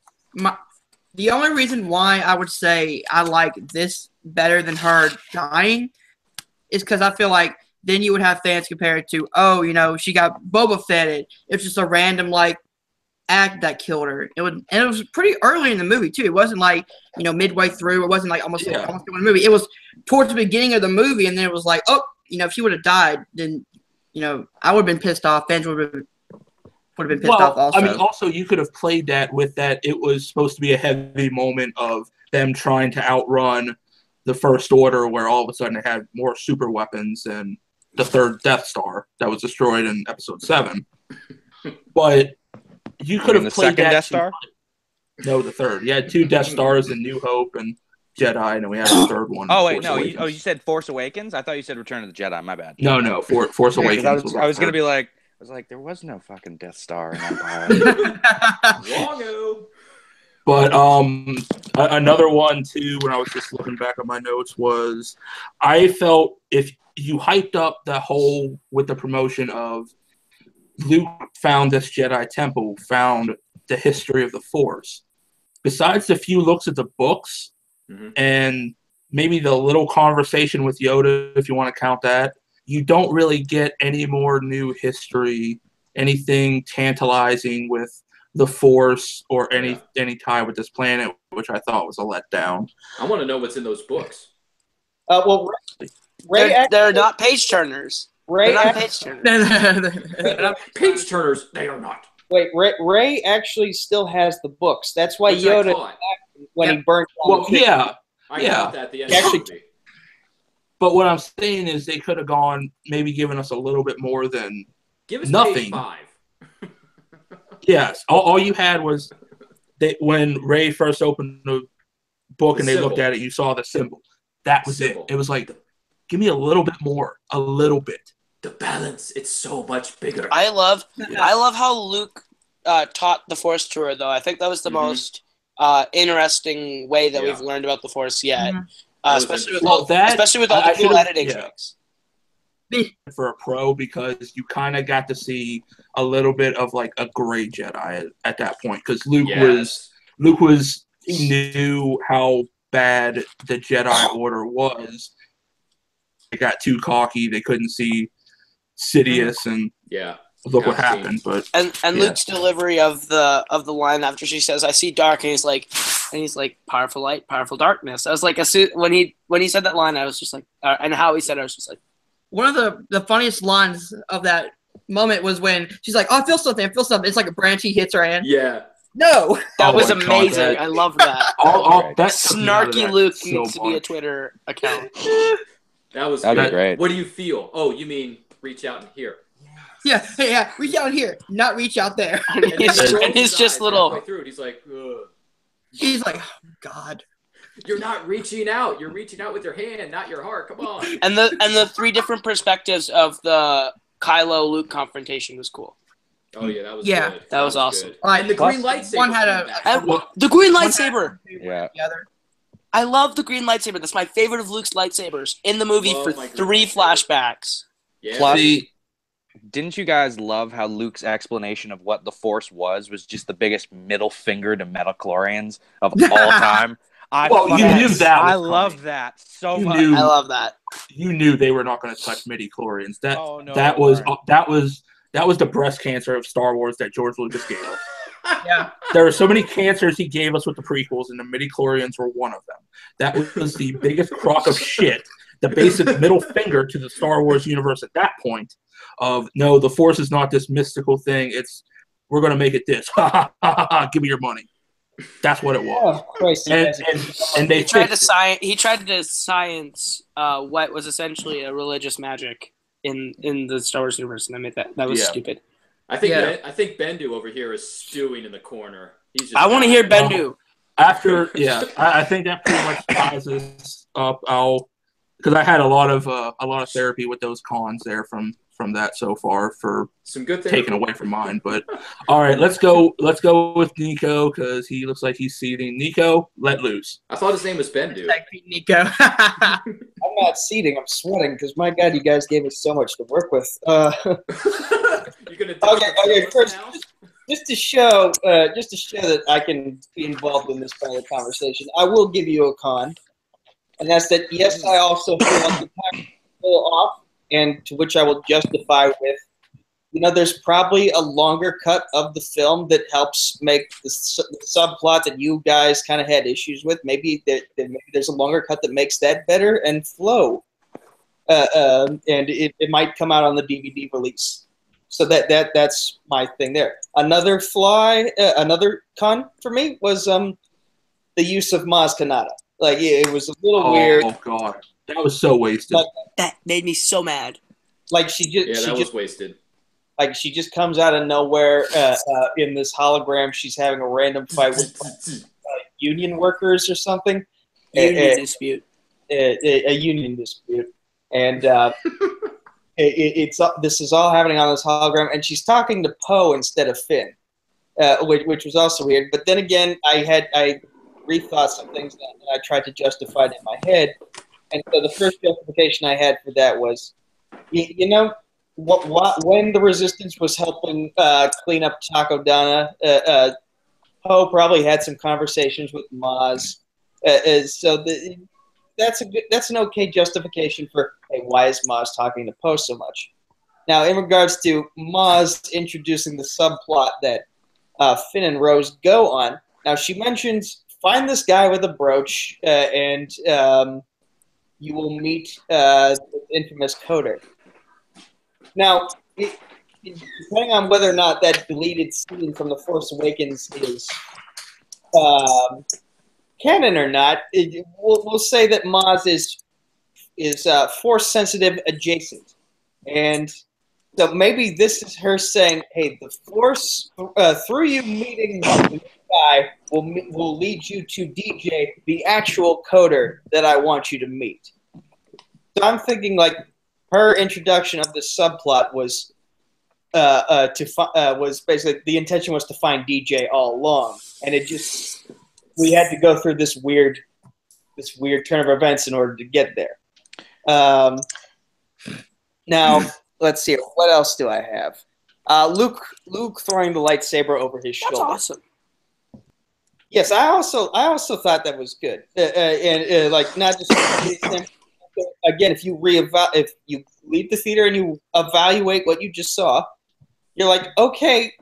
the only reason why I would say I like this better than her dying is because I feel like then you would have fans compare it to, oh, she got Boba Fetted. It's just a random act that killed her. It was pretty early in the movie too. It wasn't like midway through. It wasn't like almost in the movie. It was towards the beginning of the movie, and then it was like, oh, if she would have died, then I would have been pissed off. Fans would have been pissed off also. I mean, also you could have played that with that. It was supposed to be a heavy moment of them trying to outrun the First Order, where all of a sudden they had more super weapons and the third Death Star that was destroyed in Episode 7. But you could have the played second that. Death Star? No, the third. You had 2 Death Stars in New Hope and Jedi, and then we had a third one. Oh, wait, Force no. Awakens. You said Force Awakens? I thought you said Return of the Jedi. My bad. No, Force Yeah, 'cause Awakens. I was going to be like, there was no fucking Death Star in Empire. Wrongo. But another one too, when I was just looking back at my notes, was I felt if you hyped up the whole with the promotion of Luke found this Jedi temple, found the history of the Force. Besides the few looks at the books and maybe the little conversation with Yoda, if you want to count that, you don't really get any more new history, anything tantalizing with the Force or any tie with this planet, which I thought was a letdown. I want to know what's in those books. Well, Ray They're not page turners. Ray, They're not page turners. Page turners, they are not. Ray actually still has the books. That's why Which I Yoda. caught. when Yep. he burnt down Well, the ship. yeah, I Yeah. got that at the end of the Actually- movie. but what I'm saying is they could have gone maybe given us a little bit more than Give us nothing. page 5. Yes. All you had was when Ray first opened the book The and they looked symbol. at it, you saw the symbol. That was Symbol. it. It was like, give me a little bit more, a little bit. The balance, it's so much bigger. I love how Luke taught the Force tour, though. I think that was the Mhm. most interesting way that Yeah. we've learned about the Force yet. Mhm. That was Especially with Well, that especially with all I the cool should've- editing yeah. tricks. For a pro because you kind of got to see a little bit of like a gray Jedi at that point because Luke was he knew how bad the Jedi Order was. They got too cocky. They couldn't see Sidious, and Yeah. look what Palpatine. happened. But And Yeah. Luke's delivery of the line after she says, "I see dark," and he's like, "Powerful light, powerful darkness." I was like, when he said that line, I was just like, and how he said it, I was just like, One of the funniest lines of that moment was when she's like, "Oh, I feel something. I feel something." It's like a branch he hits her hand. Yeah. No. that Oh was my God, amazing. that- I love that. all that took me out of Snarky that Luke so needs to be a much. Twitter account. That was That'd be good. great. What do you feel? Oh, you mean reach out and hear. Yeah. Yeah. Reach out here, not reach out there. And And then he's, he rolls and he's his just eyes little. halfway through, and he's like, ugh. He's like, oh, God. You're not reaching out. You're reaching out with your hand, not your heart. Come on. And the 3 different perspectives of the Kylo Luke confrontation was cool. Oh yeah, that was Yeah. good. That was awesome. Good. All right, And the green Plus- lightsaber. one had came a- back. And Well, the green One lightsaber. Yeah. Together. I love the green lightsaber. That's my favorite of Luke's lightsabers in the movie Love for my green 3 lightsaber. flashbacks. Yeah. Plus- See, Didn't you guys love how Luke's explanation of what the Force was just the biggest middle finger to metachlorians of all time? Well, you knew that was I love coming. that so You much. knew- I love that. you knew they were not going to touch midi-chlorians. That Oh, no, that they was weren't. that was the breast cancer of Star Wars that George Lucas gave us. Yeah. There are so many cancers he gave us with the prequels, and the midi-chlorians were one of them. That was the biggest crock of shit, the basic middle finger to the Star Wars universe at that point of, no, the Force is not this mystical thing. We're going to make it this. Give me your money. That's what it was. Oh, Christ, you And, guys are- and they He tried to fixed it. science what was essentially a religious magic in the Star Wars universe, and I made that was Yeah. stupid. I think Yeah. I think Bendu over here is stewing in the corner. He's just I want to hear dying. Bendu. After, yeah, I think that pretty much ties us up. Because I had a lot of therapy with those cons there from that so far for Some good things. taken away from mine. But all right, let's go with Nico because he looks like he's seething. Nico, let loose. I thought his name was Bendu. Like Nico. I'm not seating. I'm sweating because my God, you guys gave us so much to work with. You're gonna Okay, first, just to show that I can be involved in this part of the conversation, I will give you a con, and that's that. Yes, I also feel like the time pull off, and to which I will justify with, there's probably a longer cut of the film that helps make the subplot that you guys kind of had issues with. Maybe there's a longer cut that makes that better and flow, and it might come out on the DVD release. So that's my thing there. Another another con for me was the use of Maz Kanata. Like it was a little weird. Oh God, that was so wasted. But- That made me so mad. Like she Yeah, just wasted. like she just comes out of nowhere in this hologram. She's having a random fight with union workers or something. Union dispute. A union dispute, and this is all happening on this hologram, and she's talking to Poe instead of Finn, which was also weird. But then again, I rethought some things and I tried to justify it in my head, and so the first justification I had for that was, when the Resistance was helping clean up Takodana, Poe probably had some conversations with Maz, so that's an okay justification for, hey, why is Maz talking to Poe so much? Now, in regards to Maz introducing the subplot that Finn and Rose go on, now she mentions, find this guy with a brooch and you will meet the infamous coder. Now, depending on whether or not that deleted scene from The Force Awakens is canon or not, we'll say that Maz is force sensitive adjacent, and so maybe this is her saying, "Hey, the force through you meeting this guy will lead you to DJ, the actual coder that I want you to meet." So I'm thinking like her introduction of this subplot was was basically the intention was to find DJ all along, and it just we had to go through this weird turn of events in order to get there. Now let's see, what else do I have? Luke throwing the lightsaber over his shoulder. That's awesome. Yes, I also thought that was good, and like not just again, if you leave the theater and you evaluate what you just saw, you're like, okay,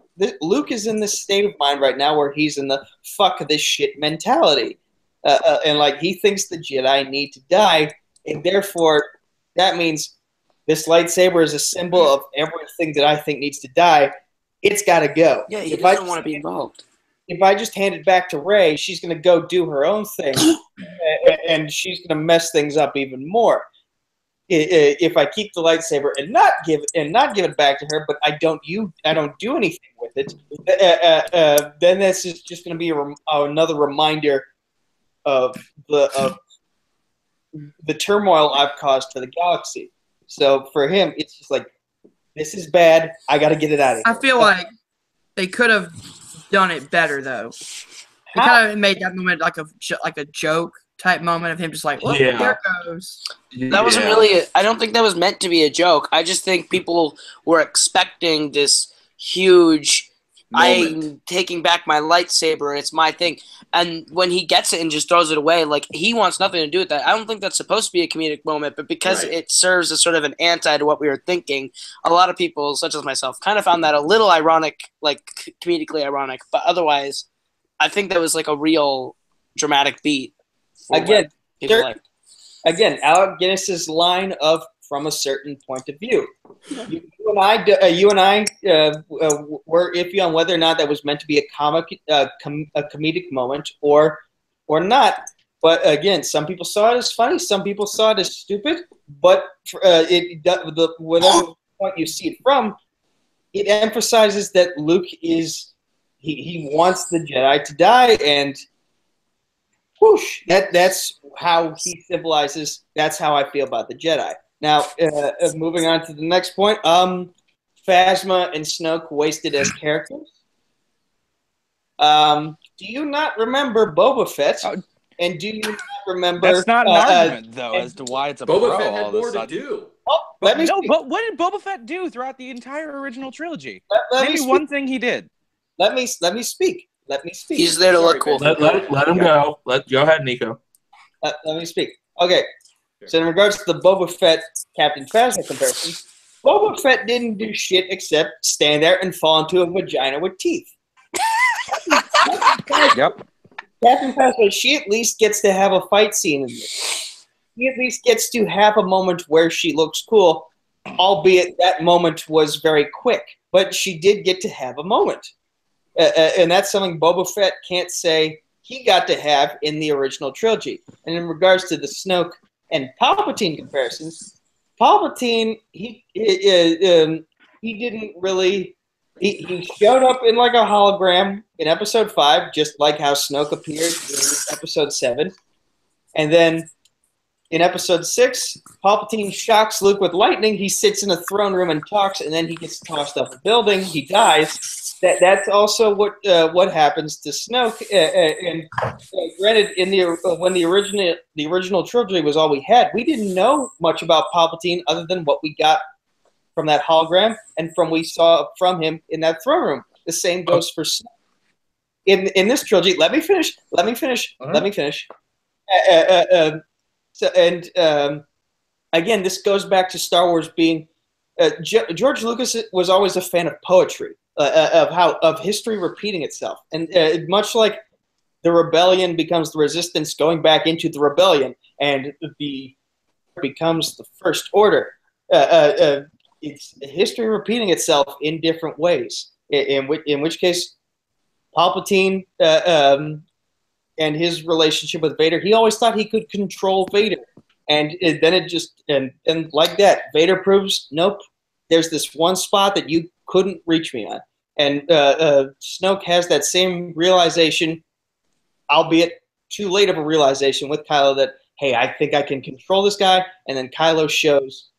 Luke is in this state of mind right now where he's in the fuck this shit mentality, and like he thinks the Jedi need to die, and therefore that means this lightsaber is a symbol of everything that I think needs to die. It's got to go. Yeah, he doesn't want to be involved. If I just hand it back to Rey, she's going to go do her own thing, and she's going to mess things up even more. If I keep the lightsaber and not give it back to her, but I don't do anything with it, then this is just going to be another reminder of the turmoil I've caused to the galaxy. So for him, it's just like, this is bad. I got to get it out of here. I feel like they could have done it better though. They kind of made that moment like a joke type moment of him just like, well, there it goes. That wasn't really I don't think that was meant to be a joke. I just think people were expecting this huge moment. I'm taking back my lightsaber and it's my thing. And when he gets it and just throws it away, like he wants nothing to do with that. I don't think that's supposed to be a comedic moment, but because it serves as sort of an anti to what we were thinking, a lot of people, such as myself, kind of found that a little ironic, like comedically ironic. But otherwise, I think that was like a real dramatic beat. Again, Alec Guinness's line of "from a certain point of view." You and I were iffy on whether or not that was meant to be a comedic moment or not. But again, some people saw it as funny, some people saw it as stupid. But whatever point you see it from, it emphasizes that Luke he wants the Jedi to die, and whoosh, that's how he symbolizes. That's how I feel about the Jedi. Now, moving on to the next point, Phasma and Snoke wasted as characters. Do you not remember Boba Fett? And do you not remember? That's not an argument, though, as to why it's a Boba pro Fett had all more of a sudden. to do. But what did Boba Fett do throughout the entire original trilogy? Maybe one thing he did. Let me speak. Let me speak. He's there to look cool. Let him go. Go ahead, Nico. Let me speak. Okay. So in regards to the Boba Fett Captain Phasma comparison, Boba Fett didn't do shit except stand there and fall into a vagina with teeth. Yep. Captain Phasma, she at least gets to have a fight scene in this. She at least gets to have a moment where she looks cool, albeit that moment was very quick. But she did get to have a moment. And that's something Boba Fett can't say he got to have in the original trilogy. And in regards to the Snoke and Palpatine comparisons, Palpatine, he didn't really... He showed up in like a hologram in Episode 5, just like how Snoke appeared in Episode 7. And then in Episode 6, Palpatine shocks Luke with lightning. He sits in a throne room and talks, and then he gets tossed off a building. He dies. That's also what happens to Snoke. Granted, when the original trilogy was all we had, we didn't know much about Palpatine other than what we got from that hologram and from we saw from him in that throne room. The same goes for Snoke. In this trilogy, let me finish. Again, this goes back to Star Wars being George Lucas was always a fan of poetry, of history repeating itself, and much like the rebellion becomes the resistance going back into the rebellion, and becomes the First Order. It's history repeating itself in different ways. In which case, Palpatine and his relationship with Vader, he always thought he could control Vader. And then it just, and like that, Vader proves, nope, there's this one spot that you couldn't reach me on. And Snoke has that same realization, albeit too late of a realization with Kylo that, hey, I think I can control this guy. And then Kylo shows,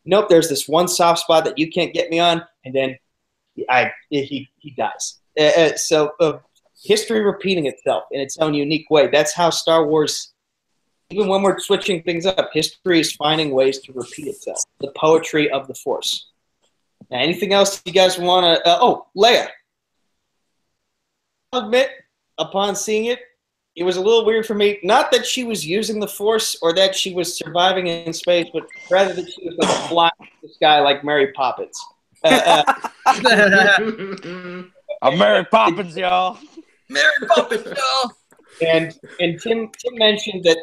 nope, there's this one soft spot that you can't get me on. And then he dies. So history repeating itself in its own unique way. That's how Star Wars, even when we're switching things up, history is finding ways to repeat itself. The poetry of the Force. Now, anything else you guys want to... oh, Leia. I'll admit, upon seeing it, it was a little weird for me. Not that she was using the Force or that she was surviving in space, but rather that she was like flying in the sky like Mary Poppins. I'm Mary Poppins, y'all. Mary Poppins, y'all. And Tim mentioned that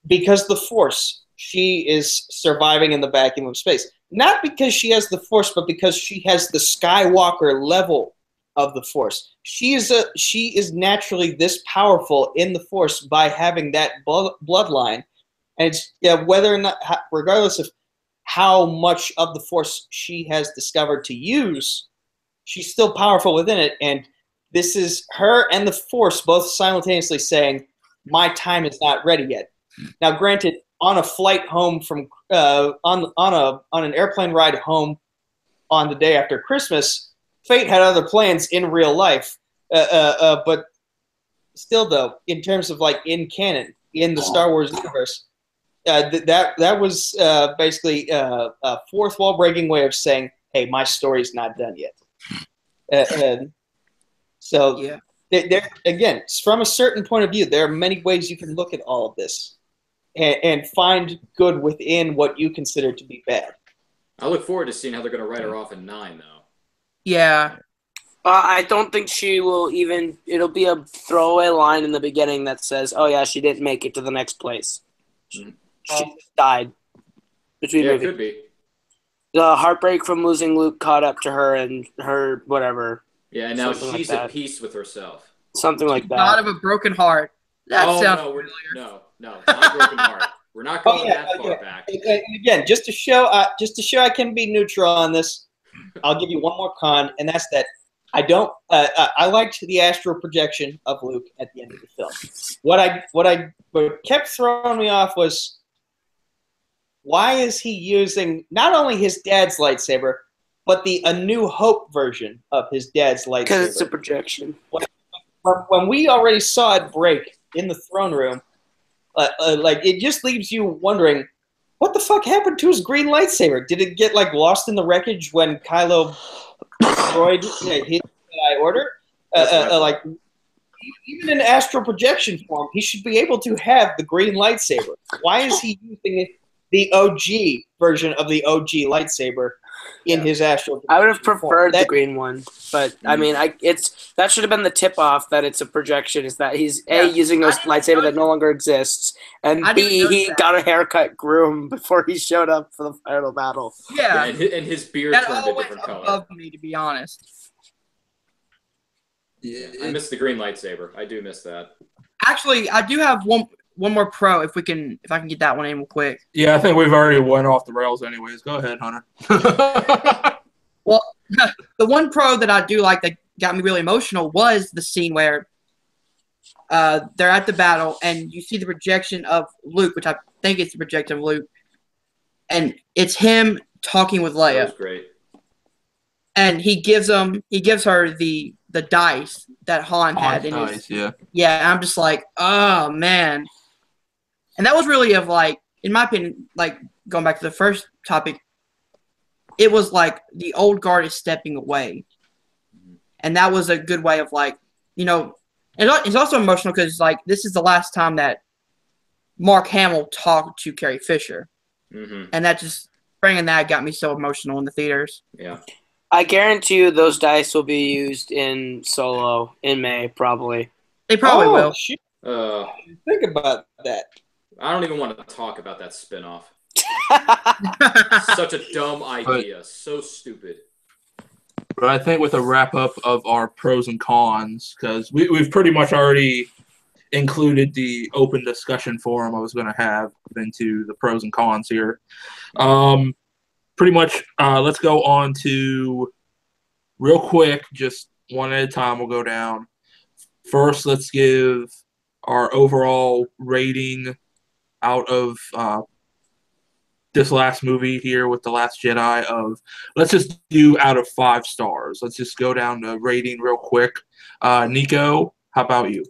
because the Force, she is surviving in the vacuum of space. Not because she has the Force, but because she has the Skywalker level of the Force. She is naturally this powerful in the Force by having that bloodline. And it's whether or not, regardless of how much of the Force she has discovered to use, she's still powerful within it. And this is her and the Force both simultaneously saying, my time is not ready yet. Now, granted, on a flight home from on an airplane ride home on the day after Christmas, Fate had other plans in real life. But still, though, in terms of like in canon, in the Star Wars universe, that was basically a fourth wall breaking way of saying, hey, my story's not done yet. So, yeah. Again, from a certain point of view, there are many ways you can look at all of this and find good within what you consider to be bad. I look forward to seeing how they're going to write her off in 9, though. Yeah. I don't think she will even... It'll be a throwaway line in the beginning that says, oh, yeah, she didn't make it to the next place. She just died. Between it could be. The heartbreak from losing Luke caught up to her and her whatever. Yeah, and now she's at peace with herself. Something like that. God of a broken heart. That sounds familiar. No, not broken heart. We're not going that far back. And again, just to show I can be neutral on this, I'll give you one more con, and that's that I don't. I liked the astral projection of Luke at the end of the film. What kept throwing me off was, why is he using not only his dad's lightsaber, but the A New Hope version of his dad's lightsaber? Because it's a projection. When we already saw it break in the throne room, like it just leaves you wondering, what the fuck happened to his green lightsaber? Did it get like lost in the wreckage when Kylo destroyed his Jedi Order? Like even in astral projection form, he should be able to have the green lightsaber. Why is he using the OG version of the OG lightsaber in his astral projection? I would have preferred the green one, but I mean, that should have been the tip off that it's a projection. Is that he's using those lightsaber that no longer exists, and B, he got a haircut groom before he showed up for the final battle. Yeah, and his beard turned a different color. Above me, to be honest. Yeah, I miss the green lightsaber. I do miss that. Actually, I do have one more pro if I can get that one in real quick. Yeah, I think we've already went off the rails anyways. Go ahead, Hunter. Well, the one pro that I do like that got me really emotional was the scene where they're at the battle and you see the projection of Luke, which I think it's the projection of Luke, and it's him talking with Leia. That was great. And he gives her the dice that Han had in his. Yeah. Yeah, I'm just like, oh man. And that was really in my opinion, like going back to the first topic, it was like the old guard is stepping away. And that was a good way of it's also emotional because this is the last time that Mark Hamill talked to Carrie Fisher. Mm-hmm. And that just bringing that got me so emotional in the theaters. Yeah. I guarantee you those dice will be used in Solo in May, probably. They probably will. Shit. Think about that. I don't even want to talk about that spinoff. Such a dumb idea. So stupid. But I think with a wrap-up of our pros and cons, because we've pretty much already included the open discussion forum I was going to have into the pros and cons here. Pretty much, let's go on to real quick, just one at a time. We'll go down. First, let's give our overall rating out of this last movie here with The Last Jedi of, let's just do out of 5 stars. Let's just go down to rating real quick. Nico, how about you?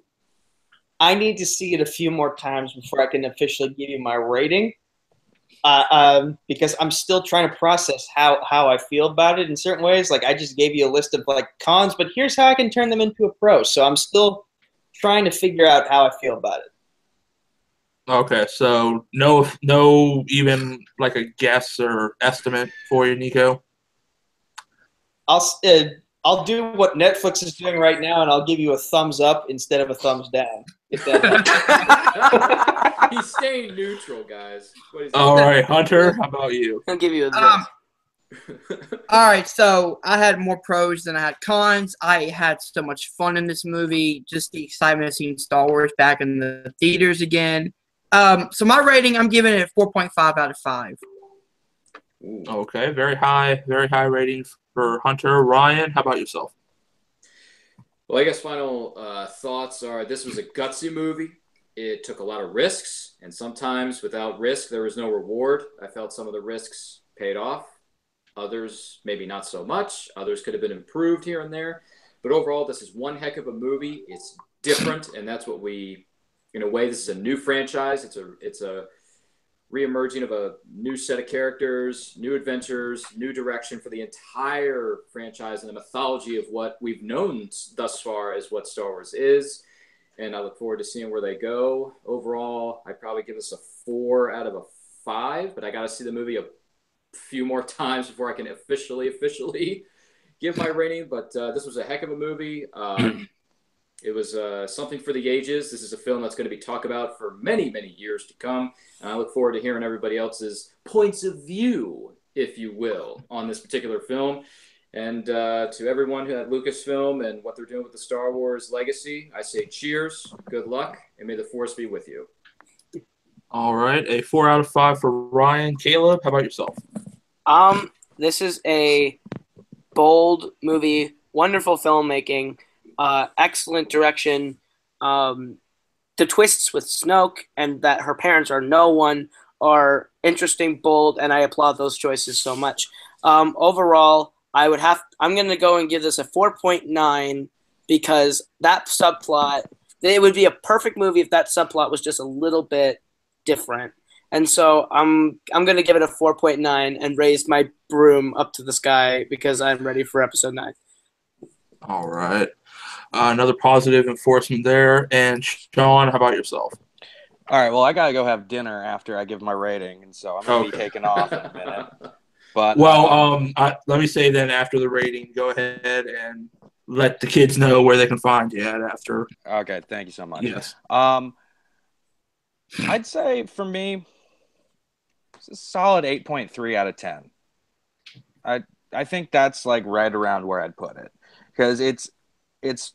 I need to see it a few more times before I can officially give you my rating, because I'm still trying to process how I feel about it in certain ways. Like, I just gave you a list of like cons, but here's how I can turn them into a pro. So I'm still trying to figure out how I feel about it. Okay, so no even like a guess or estimate for you, Nico? I'll do what Netflix is doing right now, and I'll give you a thumbs up instead of a thumbs down. If that He's staying neutral, guys. All right, Hunter, how about you? I'll give you a All right, so I had more pros than I had cons. I had so much fun in this movie. Just the excitement of seeing Star Wars back in the theaters again. So my rating, I'm giving it 4.5 out of 5. Okay, very high rating for Hunter. Ryan, how about yourself? Well, I guess final thoughts are this was a gutsy movie. It took a lot of risks, and sometimes without risk, there was no reward. I felt some of the risks paid off. Others, maybe not so much. Others could have been improved here and there. But overall, this is one heck of a movie. It's different, and that's what we, in a way, this is a new franchise. It's a reemerging of a new set of characters, new adventures, new direction for the entire franchise and the mythology of what we've known thus far as what Star Wars is. And I look forward to seeing where they go. Overall, I'd probably give this a 4 out of a 5, but I got to see the movie a few more times before I can officially give my rating. But this was a heck of a movie. It was something for the ages. This is a film that's going to be talked about for many, many years to come. And I look forward to hearing everybody else's points of view, if you will, on this particular film. And to everyone at Lucasfilm and what they're doing with the Star Wars legacy, I say cheers, good luck, and may the Force be with you. All right, a 4 out of 5 for Ryan. Caleb, how about yourself? This is a bold movie, wonderful filmmaking, excellent direction. The twists with Snoke and that her parents are no one are interesting, bold, and I applaud those choices so much. Overall, I'm going to go and give this a 4.9 because that subplot, it would be a perfect movie if that subplot was just a little bit different. And so I'm going to give it a 4.9 and raise my broom up to the sky because I'm ready for episode 9. All right. Another positive enforcement there. And Sean, how about yourself? All right, well, I got to go have dinner after I give my rating, and so I'm going to be taking off in a minute. But let me say then after the rating, go ahead and let the kids know where they can find you at after. Okay, thank you so much. Yes. I'd say for me, it's a solid 8.3 out of 10. I think that's like right around where I'd put it because it's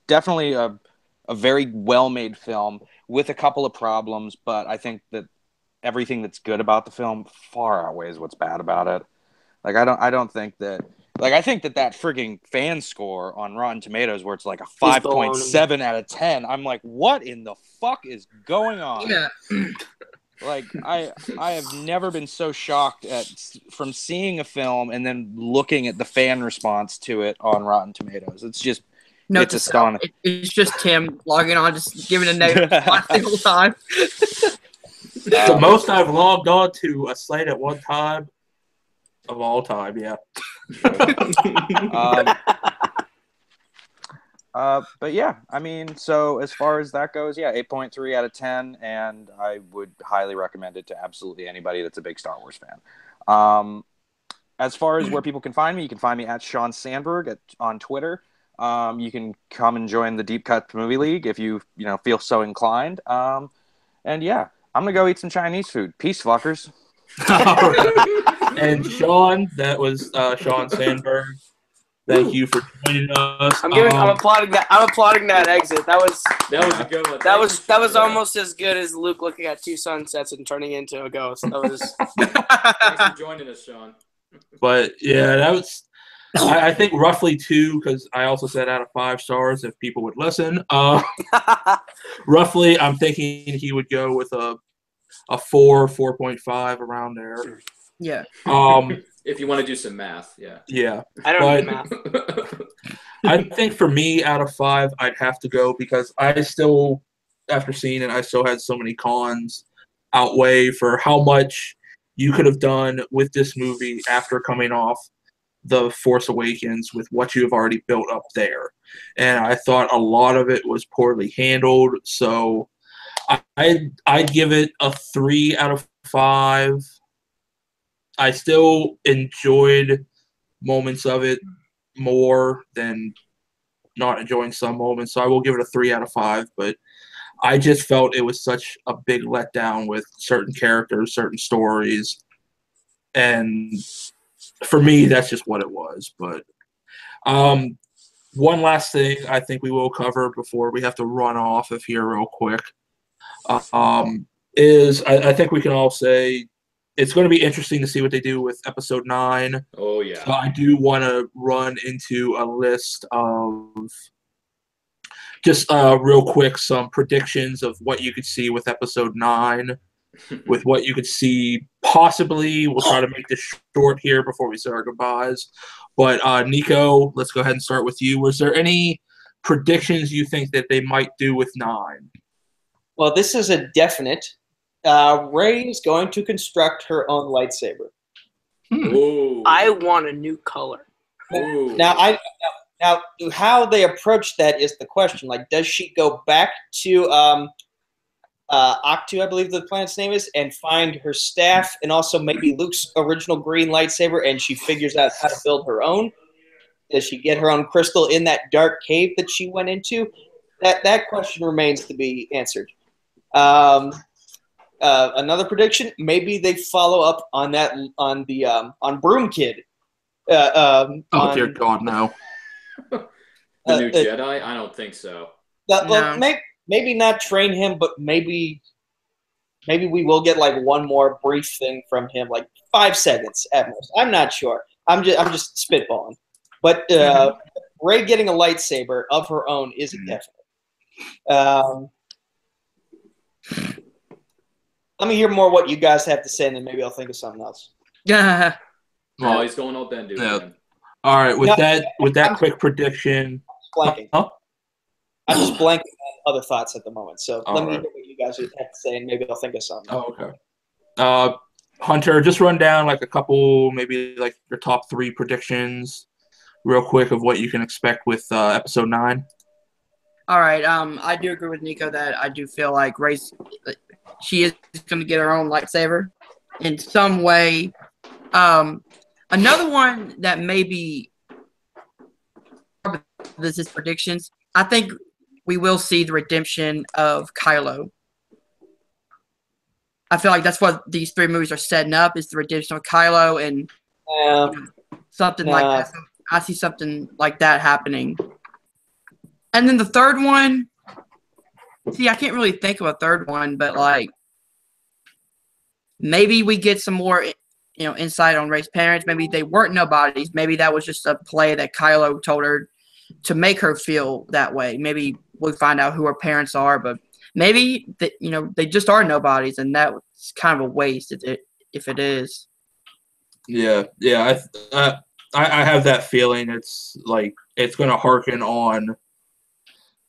definitely a very well-made film with a couple of problems, but I think that everything that's good about the film far outweighs what's bad about it. Like I don't think that. Like I think that frigging fan score on Rotten Tomatoes, where it's like a 5.7 out of 10, I'm like, what in the fuck is going on? Yeah. Like I have never been so shocked from seeing a film and then looking at the fan response to it on Rotten Tomatoes. It's just it's astonishing. It's just Tim logging on, just giving a negative response the whole time. The most I've logged on to a site at one time of all time, yeah. But yeah, I mean, so as far as that goes, yeah, 8.3 out of 10, and I would highly recommend it to absolutely anybody that's a big Star Wars fan. As far as where people can find me, you can find me at Sean Sandberg on Twitter. You can come and join the Deep Cut Movie League if you feel so inclined. And yeah, I'm gonna go eat some Chinese food. Peace, fuckers. And Sean, that was Sean Sandberg. Thank you for joining us. I'm applauding that. I'm applauding that exit. That was a good one. that was almost as good as Luke looking at two sunsets and turning into a ghost. That was. Thanks for joining us, Sean. But yeah, that was. I think roughly 2, because I also said out of 5 stars if people would listen. Roughly, I'm thinking he would go with a 4, 4.5 around there. Yeah. If you want to do some math, yeah. Yeah. I don't know math. I think for me, out of 5, I'd have to go because I still, after seeing it, I still had so many cons outweigh for how much you could have done with this movie after coming off The Force Awakens with what you have already built up there. And I thought a lot of it was poorly handled. So I'd give it a 3 out of 5. I still enjoyed moments of it more than not enjoying some moments. So I will give it a 3 out of 5. But I just felt it was such a big letdown with certain characters, certain stories. And for me, that's just what it was. But one last thing I think we will cover before we have to run off of here real quick is I think we can all say it's going to be interesting to see what they do with Episode 9. Oh, yeah. So I do want to run into a list of just real quick some predictions of what you could see with Episode 9, with what you could see possibly. We'll try to make this short here before we say our goodbyes. But Nico, let's go ahead and start with you. Was there any predictions you think that they might do with 9? Well, this is a definite. Rey is going to construct her own lightsaber. Ooh. I want a new color. Ooh. Now, how they approach that is the question. Like, does she go back to Octu, I believe the planet's name is, and find her staff, and also maybe Luke's original green lightsaber, and she figures out how to build her own? Does she get her own crystal in that dark cave that she went into? That question remains to be answered. Another prediction: maybe they follow up on that on Broom Kid. Dear God, no. The new Jedi? I don't think so. Well, maybe not train him, but maybe we will get like one more brief thing from him, like 5 seconds at most. I'm not sure. I'm just spitballing. But Rey getting a lightsaber of her own is a definite. Let me hear more what you guys have to say, and then maybe I'll think of something else. Yeah. Oh, he's going all Bendu. Yeah. All right, with that quick prediction. Blanking. Huh? I'm just blanking on other thoughts at the moment. So let me right. hear what you guys have to say, and maybe I'll think of something. Oh, okay. Hunter, just run down like a couple, maybe like your top 3 predictions real quick of what you can expect with Episode 9. All right. I do agree with Nico that I do feel like she is going to get her own lightsaber in some way. Another one that maybe this is predictions. I think we will see the redemption of Kylo. I feel like that's what these 3 movies are setting up, is the redemption of Kylo, and something like that. So I see something like that happening. And then the third one, see, I can't really think of a third one, but like maybe we get some more, insight on Rey's parents. Maybe they weren't nobodies. Maybe that was just a play that Kylo told her to make her feel that way. Maybe we'll find out who her parents are, but maybe they just are nobodies, and that's kind of a waste if it is. Yeah. I have that feeling. It's like it's going to harken on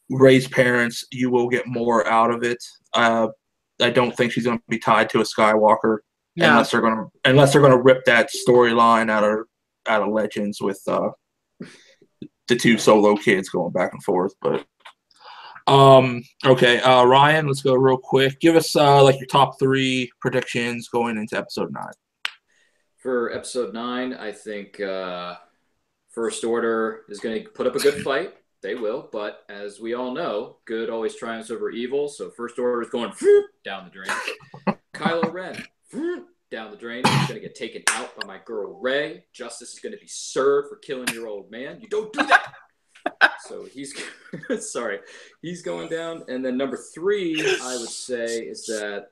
Rey's parents. You will get more out of it. I don't think she's going to be tied to a Skywalker unless they're going to rip that storyline out of Legends with the 2 solo kids going back and forth. But okay, Ryan, let's go real quick. Give us like your top 3 predictions going into Episode 9. For Episode 9, I think First Order is going to put up a good fight. They will, but as we all know, good always triumphs over evil. So First Order is going down the drain. Kylo Ren down the drain. He's going to get taken out by my girl Ray. Justice is going to be served for killing your old man. You don't do that. So he's sorry, he's going down. And then number 3, I would say, is that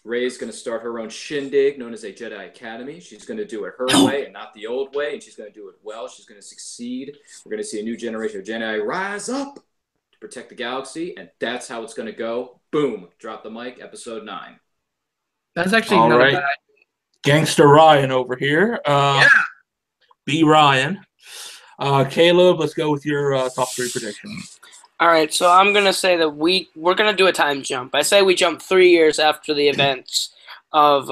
Rey's going to start her own shindig known as a Jedi Academy. She's going to do it her way and not the old way, and she's going to do it well. She's going to succeed. We're going to see a new generation of Jedi rise up to protect the galaxy, and that's how it's going to go. Boom. Drop the mic, episode 9. That's actually All not right. bad. Gangster Ryan over here. B. Ryan. Caleb, let's go with your top 3 predictions. All right, so I'm going to say that we're going to do a time jump. I say we jump 3 years after the events of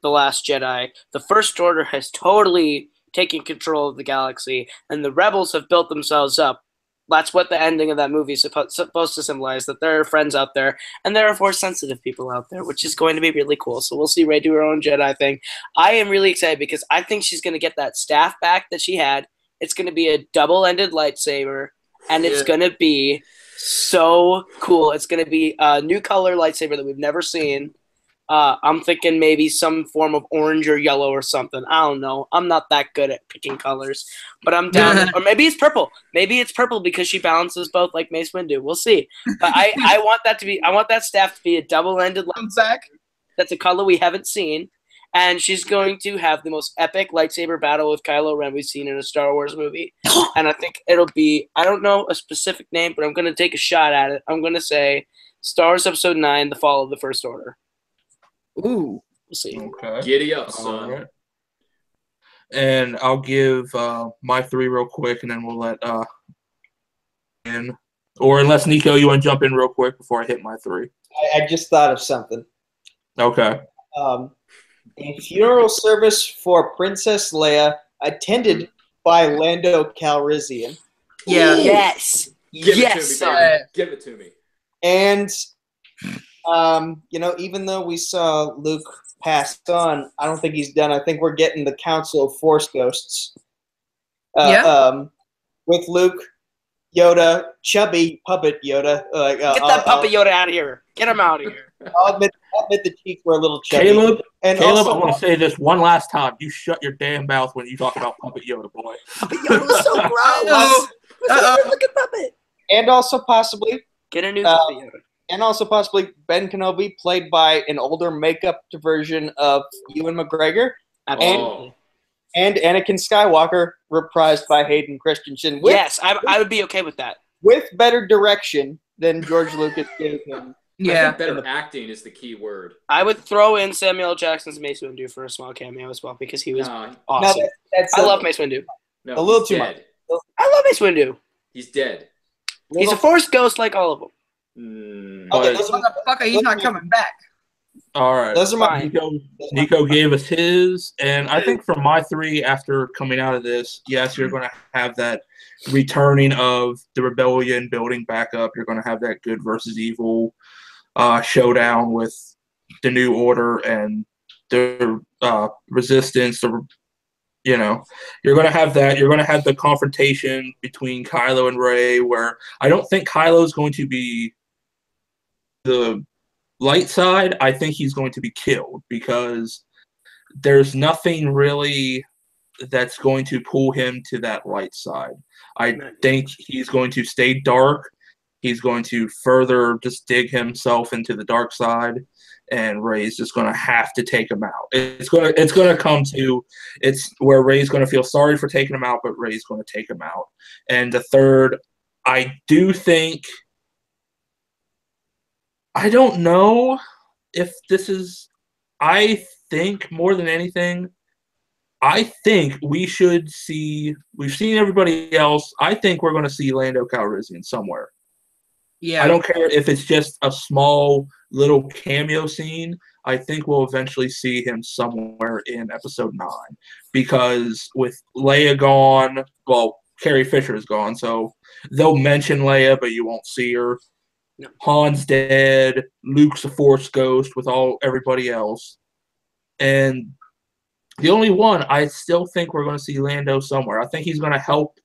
The Last Jedi. The First Order has totally taken control of the galaxy, and the rebels have built themselves up. That's what the ending of that movie is supposed to symbolize, that there are friends out there, and there are Force-sensitive people out there, which is going to be really cool. So we'll see Rey do her own Jedi thing. I am really excited because I think she's going to get that staff back that she had. It's going to be a double-ended lightsaber, and it's going to be so cool. It's going to be a new color lightsaber that we've never seen. I'm thinking maybe some form of orange or yellow or something. I don't know. I'm not that good at picking colors, but I'm down. Or maybe it's purple. Maybe it's purple because she balances both like Mace Windu. We'll see. But I want that staff to be a double-ended lightsaber. That's a color we haven't seen. And she's going to have the most epic lightsaber battle with Kylo Ren we've seen in a Star Wars movie. And I think it'll be, I don't know a specific name, but I'm going to take a shot at it. I'm going to say Star Wars Episode 9, The Fall of the First Order. Ooh. We'll see. Okay. Giddy up, son. Right. And I'll give my 3 real quick, and then we'll let in. Or unless, Nico, you want to jump in real quick before I hit my 3. I just thought of something. Okay. A funeral service for Princess Leia attended by Lando Calrissian. Yeah. Yes. Give Yes. it to me, baby. Give it to me. And, even though we saw Luke pass on, I don't think he's done. I think we're getting the Council of Force Ghosts. With Luke, Yoda, chubby puppet Yoda. Get that puppet Yoda out of here. Get him out of here. I'll admit the cheeks were a little chubby. Caleb, And Caleb, also, I want to say this one last time. You shut your damn mouth when you talk about Puppet Yoda, boy. Puppet Yoda's so gross. Look at puppet. and also possibly Get a new puppet Yoda. And also possibly Ben Kenobi, played by an older makeup version of Ewan McGregor. Absolutely. And Anakin Skywalker, reprised by Hayden Christensen. Yes, I would be okay with that. With better direction than George Lucas gave him. I think better acting is the key word. I would throw in Samuel L. Jackson's Mace Windu for a small cameo as well because he was awesome. No, that's I love Mace Windu. No, a little he's too dead. much. I love Mace Windu. He's dead. He's a Force ghost like all of them. Okay, Motherfucker, he's not coming back. All right. Those are my Nico gave us his, and I think for my 3, after coming out of this, yes, you're going to have that returning of the rebellion building back up. You're going to have that good versus evil showdown with the New Order and the resistance. You're going to have that. You're going to have the confrontation between Kylo and Rey, where I don't think Kylo's going to be the light side. I think he's going to be killed because there's nothing really that's going to pull him to that light side. I think he's going to stay dark. He's going to further just dig himself into the dark side, and Rey's just going to have to take him out. It's going to come to where Rey's going to feel sorry for taking him out, but Rey's going to take him out. And the third, I do think. I don't know if this is. I think more than anything, I think we should see. We've seen everybody else. I think we're going to see Lando Calrissian somewhere. Yeah. I don't care if it's just a small little cameo scene. I think we'll eventually see him somewhere in Episode 9 because with Leia gone, well, Carrie Fisher is gone, so they'll mention Leia, but you won't see her. No. Han's dead. Luke's a Force ghost with everybody else. And the only one, I still think we're going to see Lando somewhere. I think he's going to help.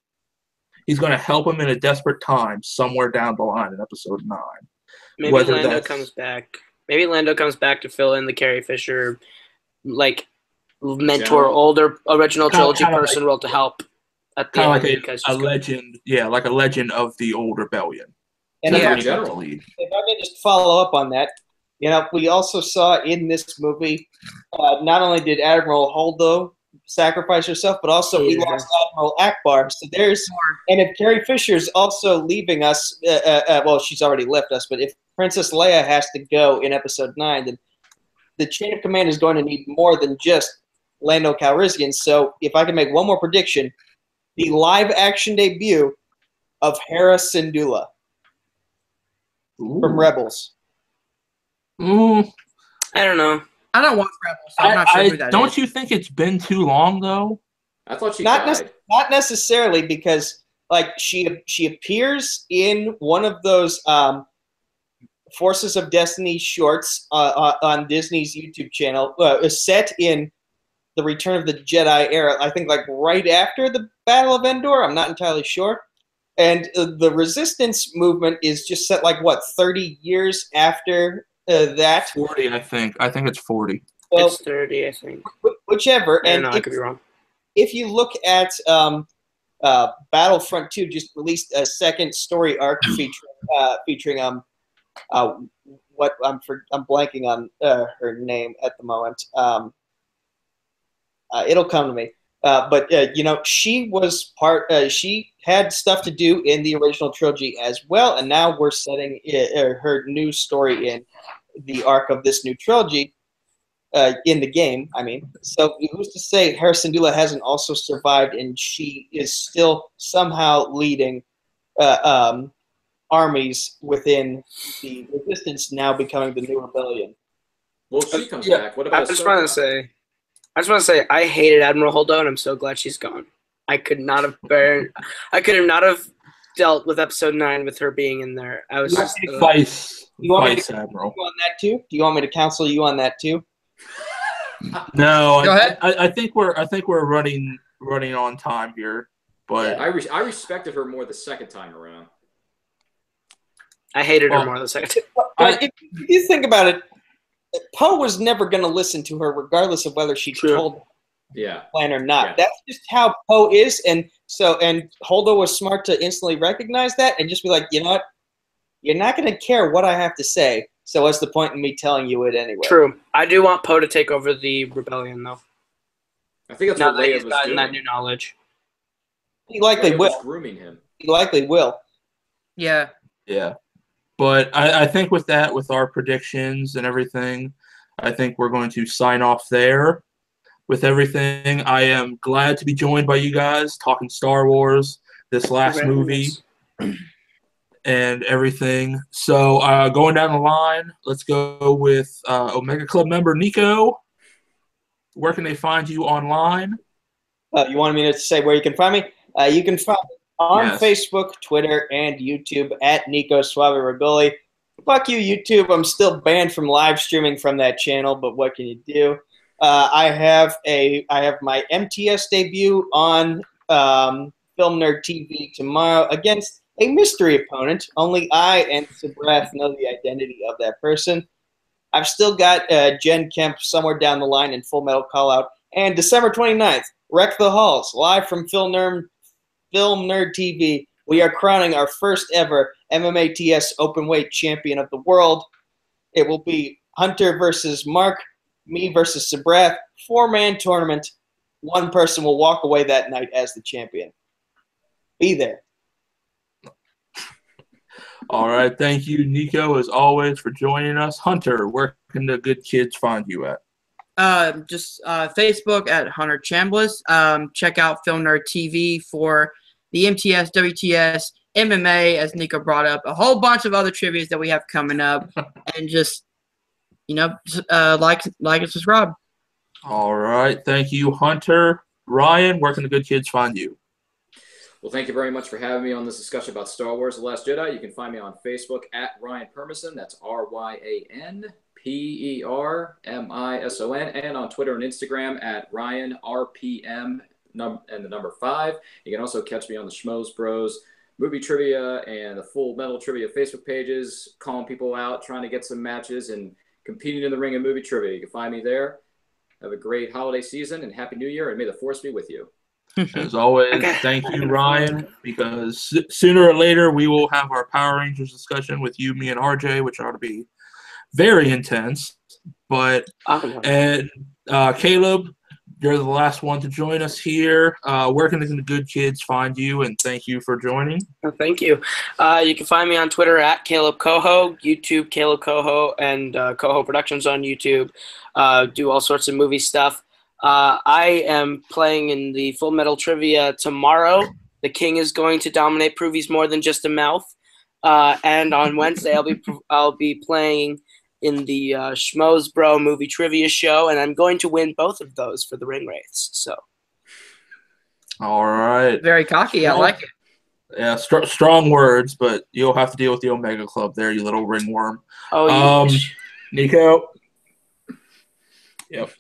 He's going to help him in a desperate time somewhere down the line in Episode 9. Maybe Lando comes back. Maybe Lando comes back to fill in the Carrie Fisher, like mentor, General. older original trilogy Kinda person role to help at the kind of end. like because a legend, yeah, like a legend of the old rebellion. And To Yeah. bring up the lead. if I may just follow up on that, we also saw in this movie, not only did Admiral Holdo sacrifice herself, but also we Yeah. lost Admiral Akbar. So and if Carrie Fisher's also leaving us, well, she's already left us, but if Princess Leia has to go in Episode 9, then the chain of command is going to need more than just Lando Calrissian. So if I can make one more prediction, the live-action debut of Hera Syndulla from Rebels. Mm, I don't know. I don't watch Rebels, so I'm not sure who that don't is. you think it's been too long though? I thought she Not died. not necessarily, because like she appears in one of those Forces of Destiny shorts on Disney's YouTube channel, set in the Return of the Jedi era. I think like right after the Battle of Endor. I'm not entirely sure. And the Resistance movement is just set like what 30 years after that. 40, I think. I think it's 40. Well, It's 30, I think. whichever. I don't And know. I could be wrong. if you look at Battlefront 2, just released a second story arc featuring what I'm blanking on her name at the moment. It'll come to me. But she was she had stuff to do in the original trilogy as well, and now we're setting her new story in the arc of this new trilogy. In the game, I mean. So who's to say Hera Syndulla hasn't also survived and she is still somehow leading armies within the Resistance, now becoming the new rebellion? Well, if she comes back, what about I just want to say, I hated Admiral Holdo, and I'm so glad she's gone. I could not have dealt with Episode 9 with her being in there. I was just Vice You want me Vice to Admiral. on that too? Do you want me to counsel you on that too? No, Go ahead. I think we're running on time here, but I respected her more the second time around. I hated Well, her more the second time. But if you think about it, Poe was never going to listen to her, regardless of whether she True. told Yeah. the plan or not. Yeah. That's just how Poe is, and Holdo was smart to instantly recognize that and just be like, you know what, you're not going to care what I have to say, so what's the point in me telling you it anyway? True. I do want Poe to take over the rebellion, though. I think that's Now what that Leia he's was gotten doing. that new knowledge. He likely Leia was will. grooming him. He likely will. Yeah. yeah. But I think with that, with our predictions and everything, I think we're going to sign off there. With everything, I am glad to be joined by you guys talking Star Wars, this last movie, and everything. So going down the line, let's go with Omega Club member Nico. Where can they find you online? You wanted me to say where you can find me? You can find me on Yes. Facebook, Twitter, and YouTube at Nico Suave Rebelli. Fuck you, YouTube. I'm still banned from live streaming from that channel, but what can you do? I have my MTS debut on Film Nerd TV tomorrow against a mystery opponent. Only I and Sabrath know the identity of that person. I've still got Jen Kemp somewhere down the line in Full Metal Callout. And December 29th, Wreck the Halls, live from Film Nerd TV. We are crowning our first ever MMA TS Openweight Champion of the World. It will be Hunter versus Mark, me versus Sabrath, 4-man tournament. One person will walk away that night as the champion. Be there. All right. Thank you, Nico, as always, for joining us. Hunter, where can the good kids find you at? Just Facebook at Hunter Chambliss. Check out Film Nerd TV for the MTS, WTS, MMA, as Nico brought up, a whole bunch of other trivias that we have coming up, and just like and subscribe. All right. Thank you, Hunter. Ryan, where can the good kids find you? Well, thank you very much for having me on this discussion about Star Wars The Last Jedi. You can find me on Facebook at Ryan Permison. That's RyanPermison, and on Twitter and Instagram at RyanRPM and the number 5. You can also catch me on the Schmoes Bros movie trivia and the Full Metal Trivia Facebook pages, calling people out, trying to get some matches, and competing in the ring of movie trivia. You can find me there. Have a great holiday season and Happy New Year, and may the Force be with you. As always, Okay. thank you, Ryan, because sooner or later we will have our Power Rangers discussion with you, me, and RJ, which ought to be very intense. But and Caleb, you're the last one to join us here. Where can the good kids find you? And thank you for joining. Thank you. You can find me on Twitter at Caleb Coho, YouTube Caleb Coho, and Coho Productions on YouTube. Do all sorts of movie stuff. I am playing in the Full Metal Trivia tomorrow. The King is going to dominate. Prove he's more than just a mouth. And on Wednesday, I'll be playing in the Schmoes Bro movie trivia show, and I'm going to win both of those for the Ring Wraiths. So, all right, Very cocky. I like it. Yeah, strong words, but you'll have to deal with the Omega Club there, you little ringworm. oh, Nico. Yep.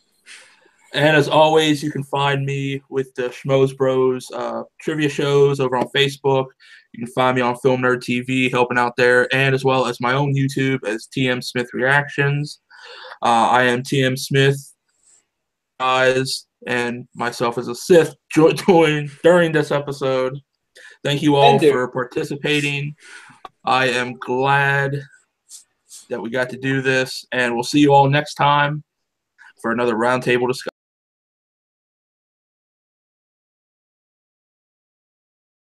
And as always, you can find me with the Schmoes Bros trivia shows over on Facebook. You can find me on Film Nerd TV, helping out there, and as well as my own YouTube as TM Smith Reactions. I am TM Smith, guys, and myself as a Sith joined during this episode. Thank you all for participating. I am glad that we got to do this, and we'll see you all next time for another roundtable discussion.